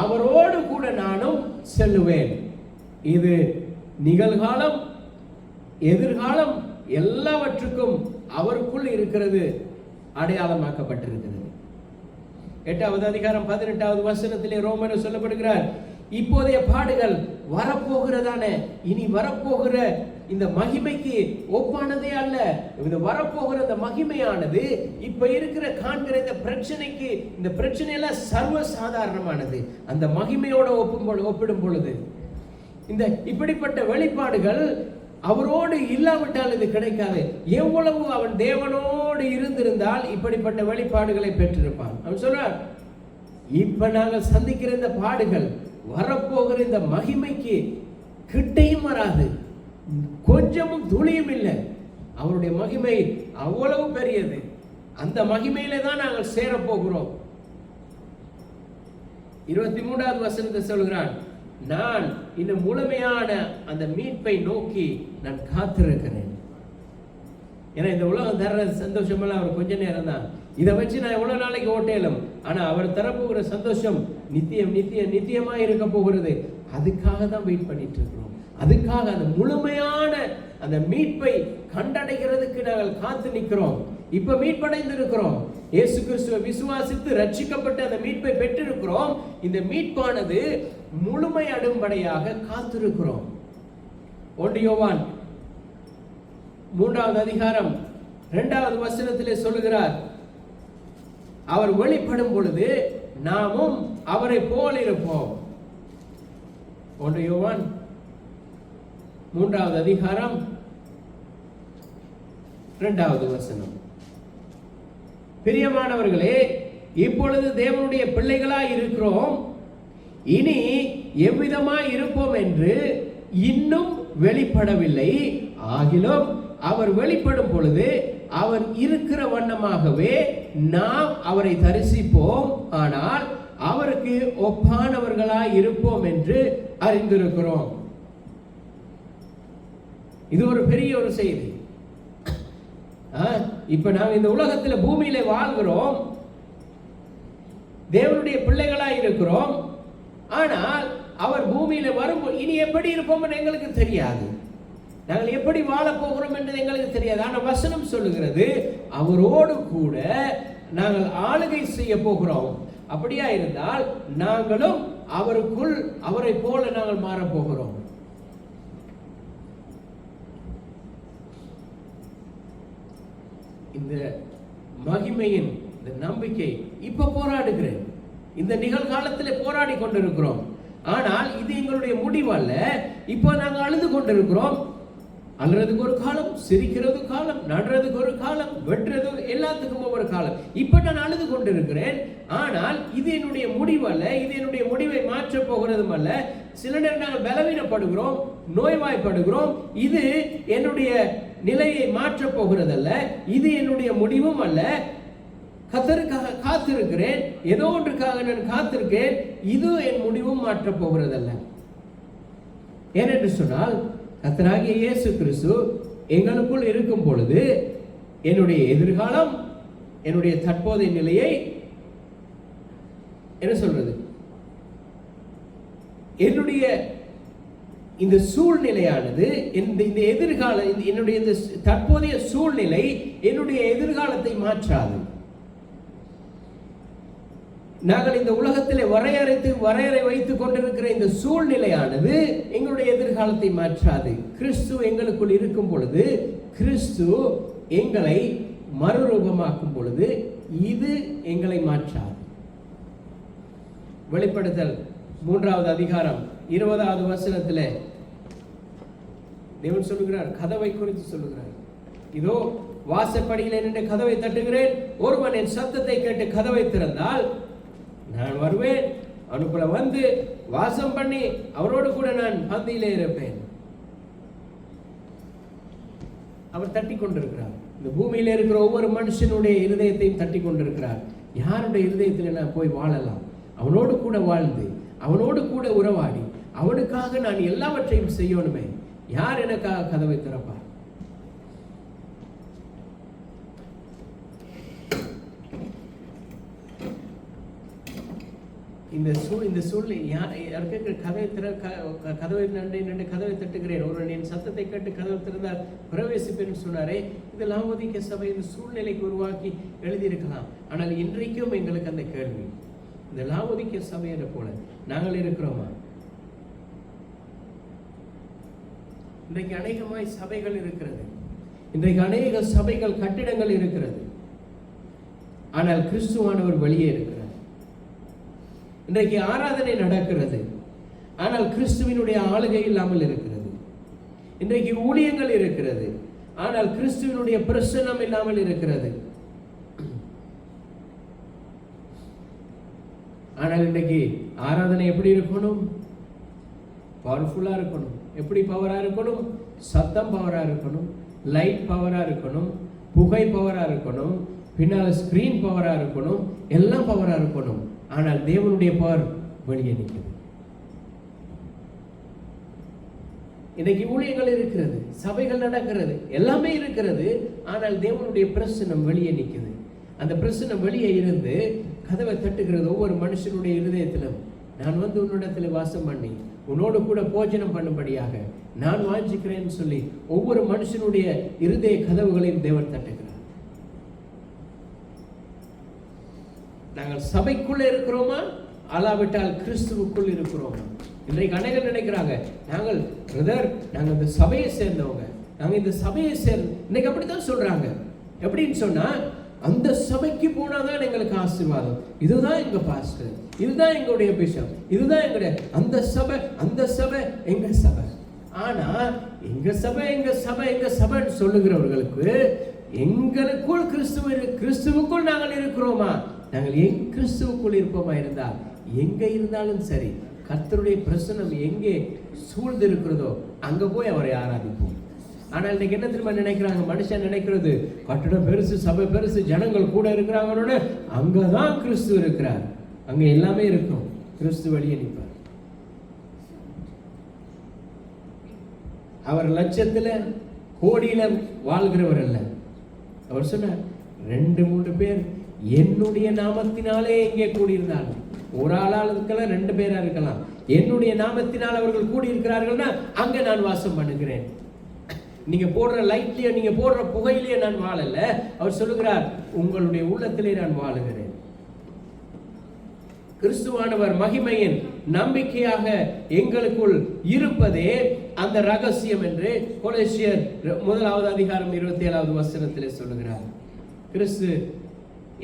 அவரோடு கூட நானும் செல்லுவேன். இது நிகழ்காலம். எதிர்காலம் எல்லாவற்றுக்கும் அவருக்குள் இருக்கிறது அடையாளமாக்கப்பட்டிருக்கிறது. 8வது அதிகாரம் 18வது வசனத்திலே ரோமர் சொல்லப்படுகிறார், இப்போதைய பாடுகள் வரப்போகிறதான இனி வரப்போகிற இந்த மகிமைக்கு ஒப்பானதே அல்ல. இந்த வரப்போகிற இந்த மகிமையானது இப்ப இருக்கிற காண்கிற இந்த பிரச்சனைக்கு, இந்த பிரச்சனை எல்லாம் சர்வ சாதாரணமானது. அந்த மகிமையோட ஒப்பிடும் பொழுது இந்த இப்படிப்பட்ட வெளிப்பாடுகள் அவரோடு இல்லாவிட்டால் இது கிடைக்காது. எவ்வளவு அவன் தேவனோடு இருந்திருந்தால் இப்படிப்பட்ட வெளிப்பாடுகளை பெற்றிருப்பான். அவன் சொல்றான், இப்ப நாங்கள் சந்திக்கிற இந்த பாடுகள் வரப்போகிற இந்த மகிமைக்கு கிட்டையும் வராது, கொஞ்சமும் துளியும் இல்லை. அவருடைய மகிமை அவ்வளவு பெரியது. அந்த மகிமையில தான் நாங்கள் சேரப்போகிறோம். 23வது வசனத்தை சொல்கிறான், நான் இன்னும் முழுமையான அந்த மீட்பை நோக்கி நான் காத்திருக்கிறேன். ஏன்னா இந்த உலகம் தர்ற சந்தோஷமெல்லாம் அவர் கொஞ்ச நேரம் தான். இதை வச்சு நான் எவ்வளவு நாளைக்கு ஓட்டேலும், ஆனா அவர் தரப்போகிற சந்தோஷம் நித்தியம் நித்தியம் நித்தியமா இருக்க போகிறது. அதுக்காக தான் வெயிட் பண்ணிட்டு இருக்கிறோம். அதுக்காக அந்த முழுமையான அந்த மீட்பை கண்டடைகிறதுக்கு நாங்கள் காத்து நிற்கிறோம். இப்ப மீட்படைந்து இருக்கிறோம். இயேசு கிறிஸ்துவை விசுவாசித்து ரட்சிக்கப்பட்ட அந்த மீட்பை பெற்றிருக்கிறோம். இந்த மீட்பானது முழுமை அடையும்படியாக காத்திருக்கிறோம். 1 யோவான் 3வது அதிகாரம் 2வது வசனத்திலே சொல்லுகிறார், அவர் வெளிப்படும் பொழுது நாமும் அவரை போல இருப்போம். 1 யோவான் 3வது அதிகாரம் 2வது வசனம், பிரியமானவர்களே, இப்பொழுது தேவனுடைய பிள்ளைகளாய் இருக்கிறோம், இனி எவ்விதமாய் இருப்போம் என்று இன்னும் வெளிப்படவில்லை. ஆகிலும் அவர் வெளிப்படும் பொழுது அவர் இருக்கிற வண்ணமாகவே நாம் அவரை தரிசிப்போம். ஆனால் அவருக்கு ஒப்பானவர்களாய் இருப்போம் என்று அறிந்திருக்கிறோம். இது ஒரு பெரிய ஒரு செய்தி. இப்ப நாம் இந்த உலகத்துல பூமியில வாழ்கிறோம், தேவனுடைய பிள்ளைகளாய் இருக்கிறோம். ஆனால் அவர் பூமியில வரும் இனி எப்படி இருப்போம் எங்களுக்கு தெரியாது. நாங்கள் எப்படி வாழ போகிறோம் என்று எங்களுக்கு தெரியாது. ஆனா வசனம் சொல்லுகிறது, அவரோடு கூட நாங்கள் ஆளுகை செய்ய போகிறோம். அப்படியா இருந்தால் நாங்களும் அவருக்குள் அவரை போல நாங்கள் மாறப் போகிறோம். இந்த மகிமையின் இந்த நம்பிக்கை இப்ப போராடுகிறேன். இந்த நிகழ்காலத்தில் போராடி கொண்டிருக்கிறோம். ஆனால் இது எங்களுடைய முடிவல்ல. இப்போ நாங்கள் அழுது கொண்டிருக்கிறோம். அழுறதுக்கு ஒரு காலம், சிரிக்கிறது காலம், நடுறதுக்கு ஒரு காலம், வெட்டுறது எல்லாத்துக்கும் ஒவ்வொரு காலம். இப்ப நான் அழுது கொண்டிருக்கிறேன். ஆனால் இது என்னுடைய முடிவல்ல. இது என்னுடைய முடிவை மாற்ற போகிறதும் அல்ல. சில நேரம் நாங்கள் பலவீனப்படுகிறோம், நோய்வாய்ப்படுகிறோம். இது என்னுடைய நிலையை மாற்ற போகிறதல்ல. இது என்னுடைய முடிவும் அல்ல. கர்த்தருக்காக காத்திருக்கிறேன். ஏதோ ஒன்றுக்காக நான் காத்திருக்கேன். இது என் முடிவும் மாற்ற போகிறதல்ல. ஏனென்று சொன்னால், கர்த்தராகிய இயேசு கிறிஸ்து எங்களுக்குள் இருக்கும் பொழுது என்னுடைய எதிர்காலம், என்னுடைய தற்போதைய நிலையை என்ன சொல்றது, என்னுடைய இந்த சூழ்நிலையானது, இந்த எதிர்கால, என்னுடைய இந்த தற்போதைய சூழ்நிலை என்னுடைய எதிர்காலத்தை மாற்றாது. நாங்கள் இந்த உலகத்திலே வரையறை வைத்துக் கொண்டிருக்கிற இந்த சூழ்நிலையானது எங்களுடைய எதிர்காலத்தை மாற்றாது. கிறிஸ்து எங்களுக்குள் இருக்கும் பொழுது, கிறிஸ்து எங்களை மறுரூபமாக்கும் பொழுது இது எங்களை மாற்றாது. வெளிப்படுத்தல் 3வது அதிகாரம் 20வது வசனத்திலே தேவன் சொல்லுகிறார், கதவை குறித்து சொல்லுகிறார். இதோ வாசற்படியிலே நின்று கதவை தட்டுகிறேன். ஒருவன் என் சத்தத்தை கேட்டு கதவை திறந்தால் நான் வருவேன், அவனுக்குள்ள வந்து வாசம் பண்ணி அவரோடு கூட நான் பந்தியிலே இருப்பேன். அவர் தட்டி கொண்டிருக்கிறார். இந்த பூமியில இருக்கிற ஒவ்வொரு மனுஷனுடைய இருதயத்தையும் தட்டி கொண்டிருக்கிறார். யாருடைய இருதயத்தில் நான் போய் வாழலாம், அவனோடு கூட வாழ்ந்து, அவனோடு கூட உறவாடி, அவனுக்காக நான் எல்லாவற்றையும் செய்யணுமே. யார் எனக்காக கதவை திறப்பார்? இந்த சூழ்நிலை யாருக்கு கதவை நின்று கதவை தட்டுகிறேன், ஒருவன் என் சத்தத்தை கேட்டு கதவை திறந்தால் பிரவேசிப்பேன் சொன்னாரே. இந்த லாவோதிக்கேய சபை இந்த சூழ்நிலைக்கு உருவாக்கி எழுதியிருக்கலாம். ஆனால் இன்றைக்கும் எங்களுக்கு அந்த கேள்வி, இந்த லாவோதிக்கேய சபையை போல நாங்கள் இருக்கிறோமா? இன்றைக்கு அநேகமாய் சபைகள் இருக்கிறது, இன்றைக்கு அநேக சபைகள் கட்டிடங்கள் இருக்கிறது, ஆனால் கிறிஸ்துவானவர் வெளியே இருக்கிறார். இன்றைக்கு ஆராதனை நடக்கிறது, ஆனால் கிறிஸ்துவினுடைய ஆளுகை இல்லாமல் இருக்கிறது. இன்றைக்கு ஊழியங்கள் இருக்கிறது, ஆனால் கிறிஸ்துவினுடைய பிரசன்னம் இல்லாமல் இருக்கிறது. ஆனால் இன்றைக்கு ஆராதனை எப்படி இருக்கணும்? பவர்ஃபுல்லா இருக்கணும். எப்படி பவரா இருக்கணும்? சத்தம் பவரா இருக்கணும், லைட் பவரா இருக்கணும், புகை பவரா இருக்கணும், பின்னால் ஸ்கிரீன் பவரா இருக்கணும், எல்லாம் பவரா இருக்கணும். ஆனால் தேவனுடைய பவர் வெளியே நிற்கிறது. இன்னைக்கு ஊழியங்கள் இருக்கிறது, சபைகள் நடக்கிறது, எல்லாமே இருக்கிறது, ஆனால் தேவனுடைய பிரசன்னம் வெளியே நிற்குது. அந்த பிரசன்னம் வெளியே இருந்து கதவை தட்டுகிறது ஒவ்வொரு மனுஷனுடைய இருதயத்திலும். நான் வந்து உன்னிடத்தில் வாசம் பண்ணி உன்னோடு கூட போஜனம் பண்ணும்படியாக நான் வாஞ்சிக்கிறேன்னு சொல்லி ஒவ்வொரு மனுஷனுடைய இருதய கதவுகளையும் தேவன் தட்டுகிறார். நாங்கள் சபைக்குள்ள இருக்கிறோமா, அல்லாவிட்டால் கிறிஸ்துவுக்குள் இருக்கிறோமா? இன்றைக்கு அநேகர் நினைக்கிறாங்க, நாங்கள் பிரதர் நாங்கள் இந்த சபையை சேர்ந்தவங்க, நாங்கள் இந்த சபையை இன்னைக்கு அப்படித்தான் சொல்றாங்க. எப்படின்னு சொன்னா, அந்த சபைக்கு போனாதான் எங்களுக்கு ஆசீர்வாதம், இதுதான் எங்க பாஸ்டர், இதுதான் எங்களுடைய பிஷப், இதுதான் எங்களுடைய அந்த சபை எங்க சபை. ஆனா எங்க சபை எங்க சபை எங்க சபைன்னு சொல்லுகிறவர்களுக்கு எங்களுக்குள் கிறிஸ்துவுக்குள் நாங்கள் இருக்கிறோமா? நாங்கள் கிறிஸ்துவுக்குள் இருப்போமா இருந்தால் எங்க இருந்தாலும் சரி, கர்த்தருடைய பிரசன்னம் எங்கே சூழ்ந்து இருக்கிறதோ அங்க போய் அவரை ஆராதிப்போம். ஆனால் இன்னைக்கு என்ன திரும்ப நினைக்கிறாங்க, மனுஷன் நினைக்கிறது கட்டடம் பெருசு, சபை பெருசு, ஜனங்கள் கூட இருக்கிறாங்களோட அங்கதான் கிறிஸ்து இருக்கிறார், அங்க எல்லாமே இருக்கும், கிறிஸ்து வெளியே நிற்பார். அவர் லட்சத்துல கோடியில வாழ்கிறவர் அல்ல. அவர் சொன்னார் 2-3 பேர் என்னுடைய நாமத்தினாலே எங்கே கூடியிருந்தார்கள். ஒரு ஆளால் இருக்கலாம், 2 பேரா இருக்கலாம், என்னுடைய நாமத்தினால் அவர்கள் கூடியிருக்கிறார்கள்னா அங்க நான் வாசம் பண்ணுகிறேன். நீங்க போடுற லைட்லயே, நீங்க போடுற புகையிலேயே நான் வாழல. அவர் சொல்லுகிறார், உங்களுடைய உள்ளத்திலே நான் வாழுகிறேன். கிறிஸ்துவானவர் மகிமையின் நம்பிக்கையாக எங்களுக்குள் இருப்பதே அந்த ரகசியம் என்று கொலோசியர் 1:27 சொல்லுகிறார். கிறிஸ்து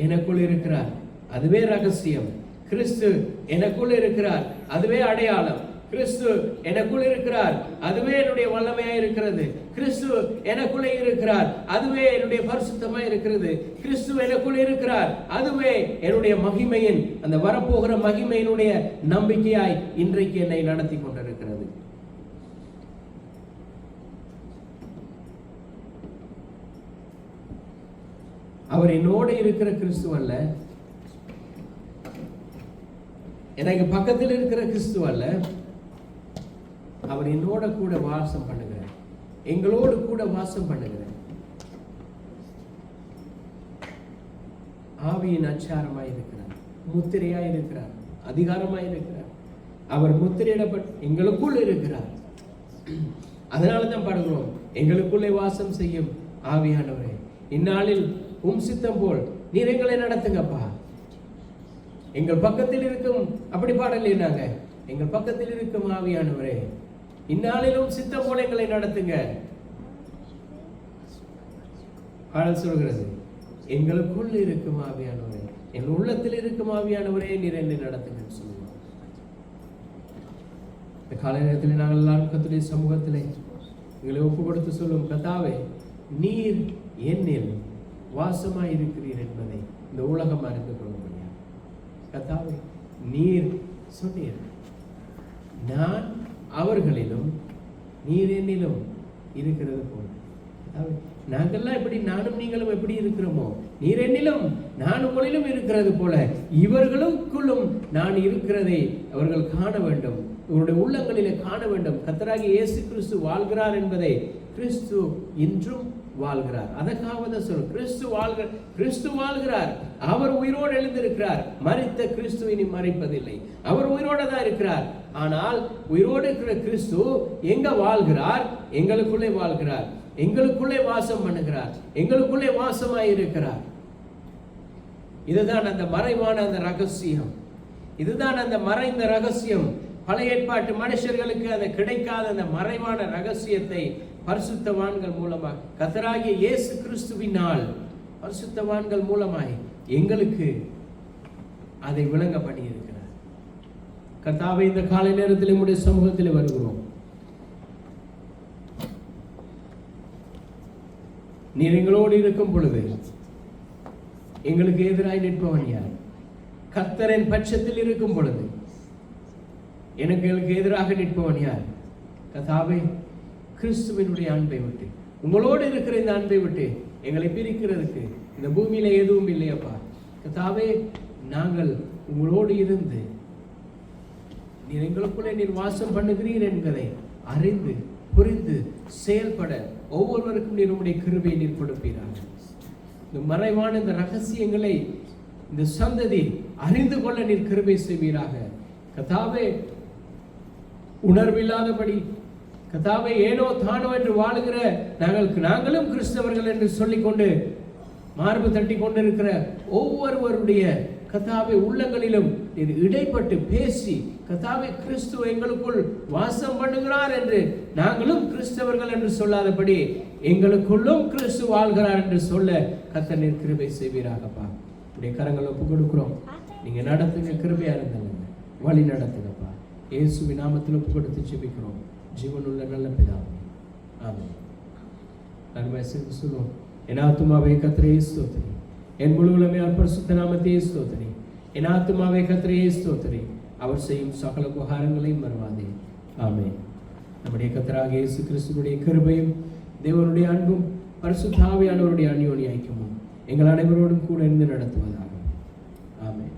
எனக்குள் இருக்கிறார், அதுவே ரகசியம். கிறிஸ்து எனக்குள் இருக்கிறார், அதுவே அடையாளம். கிறிஸ்து எனக்குள் இருக்கிறார், அதுவே என்னுடைய வல்லமையா இருக்கிறது. கிறிஸ்து எனக்குள்ளே இருக்கிறார், அதுவே என்னுடைய பரிசுத்தமா இருக்கிறது. கிறிஸ்து எனக்குள் இருக்கிறார், அதுவே என்னுடைய மகிமையின், அந்த வரப்போகிற மகிமையினுடைய நம்பிக்கையாய் இன்றைக்கு என்னை நடத்தி கொண்டிருக்கிறது. அவர் என்னோடு இருக்கிற கிறிஸ்து அல்ல, எனக்கு பக்கத்தில் இருக்கிற கிறிஸ்து அல்ல, அவர் என்னோட கூட வாசம் பண்ணுகிறார், எங்களோடு கூட வாசம் பண்ணுகிறார். ஆவியின் அச்சாரமாய் இருக்கிறார், முத்திரையாய் இருக்கிறார், அதிகாரமாய் இருக்கிறார். அவர் முத்திரையிடப்பட்டு எங்களுக்குள் இருக்கிறார். அதனாலதான் பாடுகிறோம், எங்களுக்குள்ளே வாசம் செய்யும் ஆவியானவரே, இந்நாளில் உம் சித்தம் போல் நீர் எங்களை நடத்துங்கப்பா. எங்கள் பக்கத்தில் இருக்கும், அப்படி பாடலே நாங்க, எங்கள் பக்கத்தில் இருக்கும் ஆவியானவரே, இந்நாளிலும் சித்தம் போல எங்களை நடத்துங்க. பாடல் சொல்கிறது, எங்களுக்குள் இருக்கும் ஆவியானவரே, என் உள்ளத்தில் இருக்கும் ஆவியானவரே, நீர் என்னை நடத்துங்கன்னு சொல்லுவோம். இந்த காலை நேரத்தில் நாங்கள் எல்லாரும் கர்த்தருடைய சமூகத்திலே எங்களை ஒப்பு கொடுத்து சொல்லும், கர்த்தாவே நீர் என்னில் வாசமாய் இருக்கிறீர் என்பதை இந்த உலகம் அறிந்து கொள்ள முடியாது. கர்த்தாவே நீர் சொன்னீர், நான் அவர்களிலும் நீர் என்னிலும் இருக்கிறது போல. நாங்கள்லாம் எப்படி, நானும் நீங்களும் எப்படி இருக்கிறோமோ, நீர் என்னிலும் நான் உங்களிலும் இருக்கிறது போல இவர்களுக்குள்ளும் நான் இருக்கிறதை அவர்கள் காண வேண்டும், இவருடைய உள்ளங்களிலே காண வேண்டும். கர்த்தராகிய இயேசு கிறிஸ்து வாழ்கிறார் என்பதை கிறிஸ்து இன்றும் வாழ்கிறார். அதற்காக சொல்லும் கிறிஸ்து வாழ்கிறார். அவர் உயிரோடு எழுந்திருக்கிறார். மரித்த கிறிஸ்து இனி மரிப்பதில்லை. அவர் உயிரோடு தான் இருக்கிறார். ஆனால் உயிரோடு இருக்கிற கிறிஸ்து எங்க வாழ்கிறார்? எங்களுக்குள்ளே வாழ்கிறார். எங்களுக்குள்ளே வாசம் பண்ணுகிறார். எங்களுக்குள்ளே வாசமாய் இருக்கிறார். இதுதான் அந்த மறைவான அந்த ரகசியம். இதுதான் அந்த மறைந்த ரகசியம். பழைய ஏற்பாட்டு மனுஷர்களுக்கு அது கிடைக்காத அந்த மறைவான ரகசியத்தை பரிசுத்தவான்கள் மூலமாக, கர்த்தராகிய இயேசு கிறிஸ்துவினால் பரிசுத்தவான்கள் மூலமாய் எங்களுக்கு அதை விளங்க பண்ணி இருக்கிறார். கர்த்தாவே, இந்த காலை நேரத்தில் உம்முடைய சமூகத்தில் வருகிறோம். நீர் எங்களோடு இருக்கும் பொழுது எங்களுக்கு எதிராய் நிற்பவன் யார்? கர்த்தரின் பட்சத்தில் இருக்கும் பொழுது எங்களுக்கு எதிராக நிற்பவன் யார்? கர்த்தாவே, கிறிஸ்துவினுடைய அன்பை விட்டு, உங்களோடு இருக்கிற இந்த அன்பை விட்டு எங்களை பிரிக்கிறதுக்கு இந்த பூமியில எதுவும் இல்லையப்பா. கர்த்தாவே, நாங்கள் உங்களோடு இருந்து நீர் எங்களுக்குள்ளே நீர் வாசம் பண்ணுகிறீர் என்பதை அறிந்து புரிந்து செயல்பட ஒவ்வொருவருக்கும் நீர் உம்முடைய கிருபையை நீர் கொடுப்பீராக. இந்த மறைவான இந்த ரகசியங்களை இந்த சந்ததி அறிந்து கொள்ள நீர் கிருபை செய்வீராக. கர்த்தாவே, உணர்வில்லாதபடி, கர்த்தாவே, ஏனோ தானோ என்று வாழுகிற நாங்களும் கிறிஸ்தவர்கள் என்று சொல்லிக்கொண்டு மார்பு தட்டி கொண்டிருக்கிற ஒவ்வொருவருடைய கர்த்தாவே உள்ளங்களிலும் இது இடைப்பட்டு பேசி, கர்த்தாவே, கிறிஸ்து எங்களுக்குள் வாசம் பண்ணுகிறார் என்று நாங்களும் கிறிஸ்தவர்கள் என்று சொல்லாதபடி எங்களுக்குள்ளும் கிறிஸ்து வாழ்கிறார் என்று சொல்ல கர்த்தர் நீர் கிருபை செய்வீராகப்பா. உடைய கரங்களை ஒப்பு கொடுக்கிறோம். நீங்க நடத்துங்க, கிருபையா இருந்தாங்க, வழி நடத்துங்கப்பா. இயேசுவின் நாமத்தில் ஒப்பு கொடுத்து ஜெபிக்கிறோம் ஜீவனுள்ள நல்ல பிதாவே, ஆமென். நன்மை சொல்லுவோம். என் ஆத்துமாவே கர்த்தரையே ஸ்தோத்திரி, என் முழு உலகமே பரிசுத்த நாமத்தையே ஸ்தோத்திரி. என் ஆத்துமாவே கர்த்தரையே ஸ்தோத்திரி, அவர் செய்யும் சகல உபகாரங்களையும் மறவாதே. ஆமென். நம்முடைய கர்த்தராகிய இயேசு கிறிஸ்துவினுடைய கிருபையும் தேவனுடைய அன்பும் பரிசுத்த ஆவியானவருடைய அந்யோன்ய ஐக்கியமும் எங்கள் அனைவரோடும் கூட இருந்து நடத்துவதாக. ஆமென்.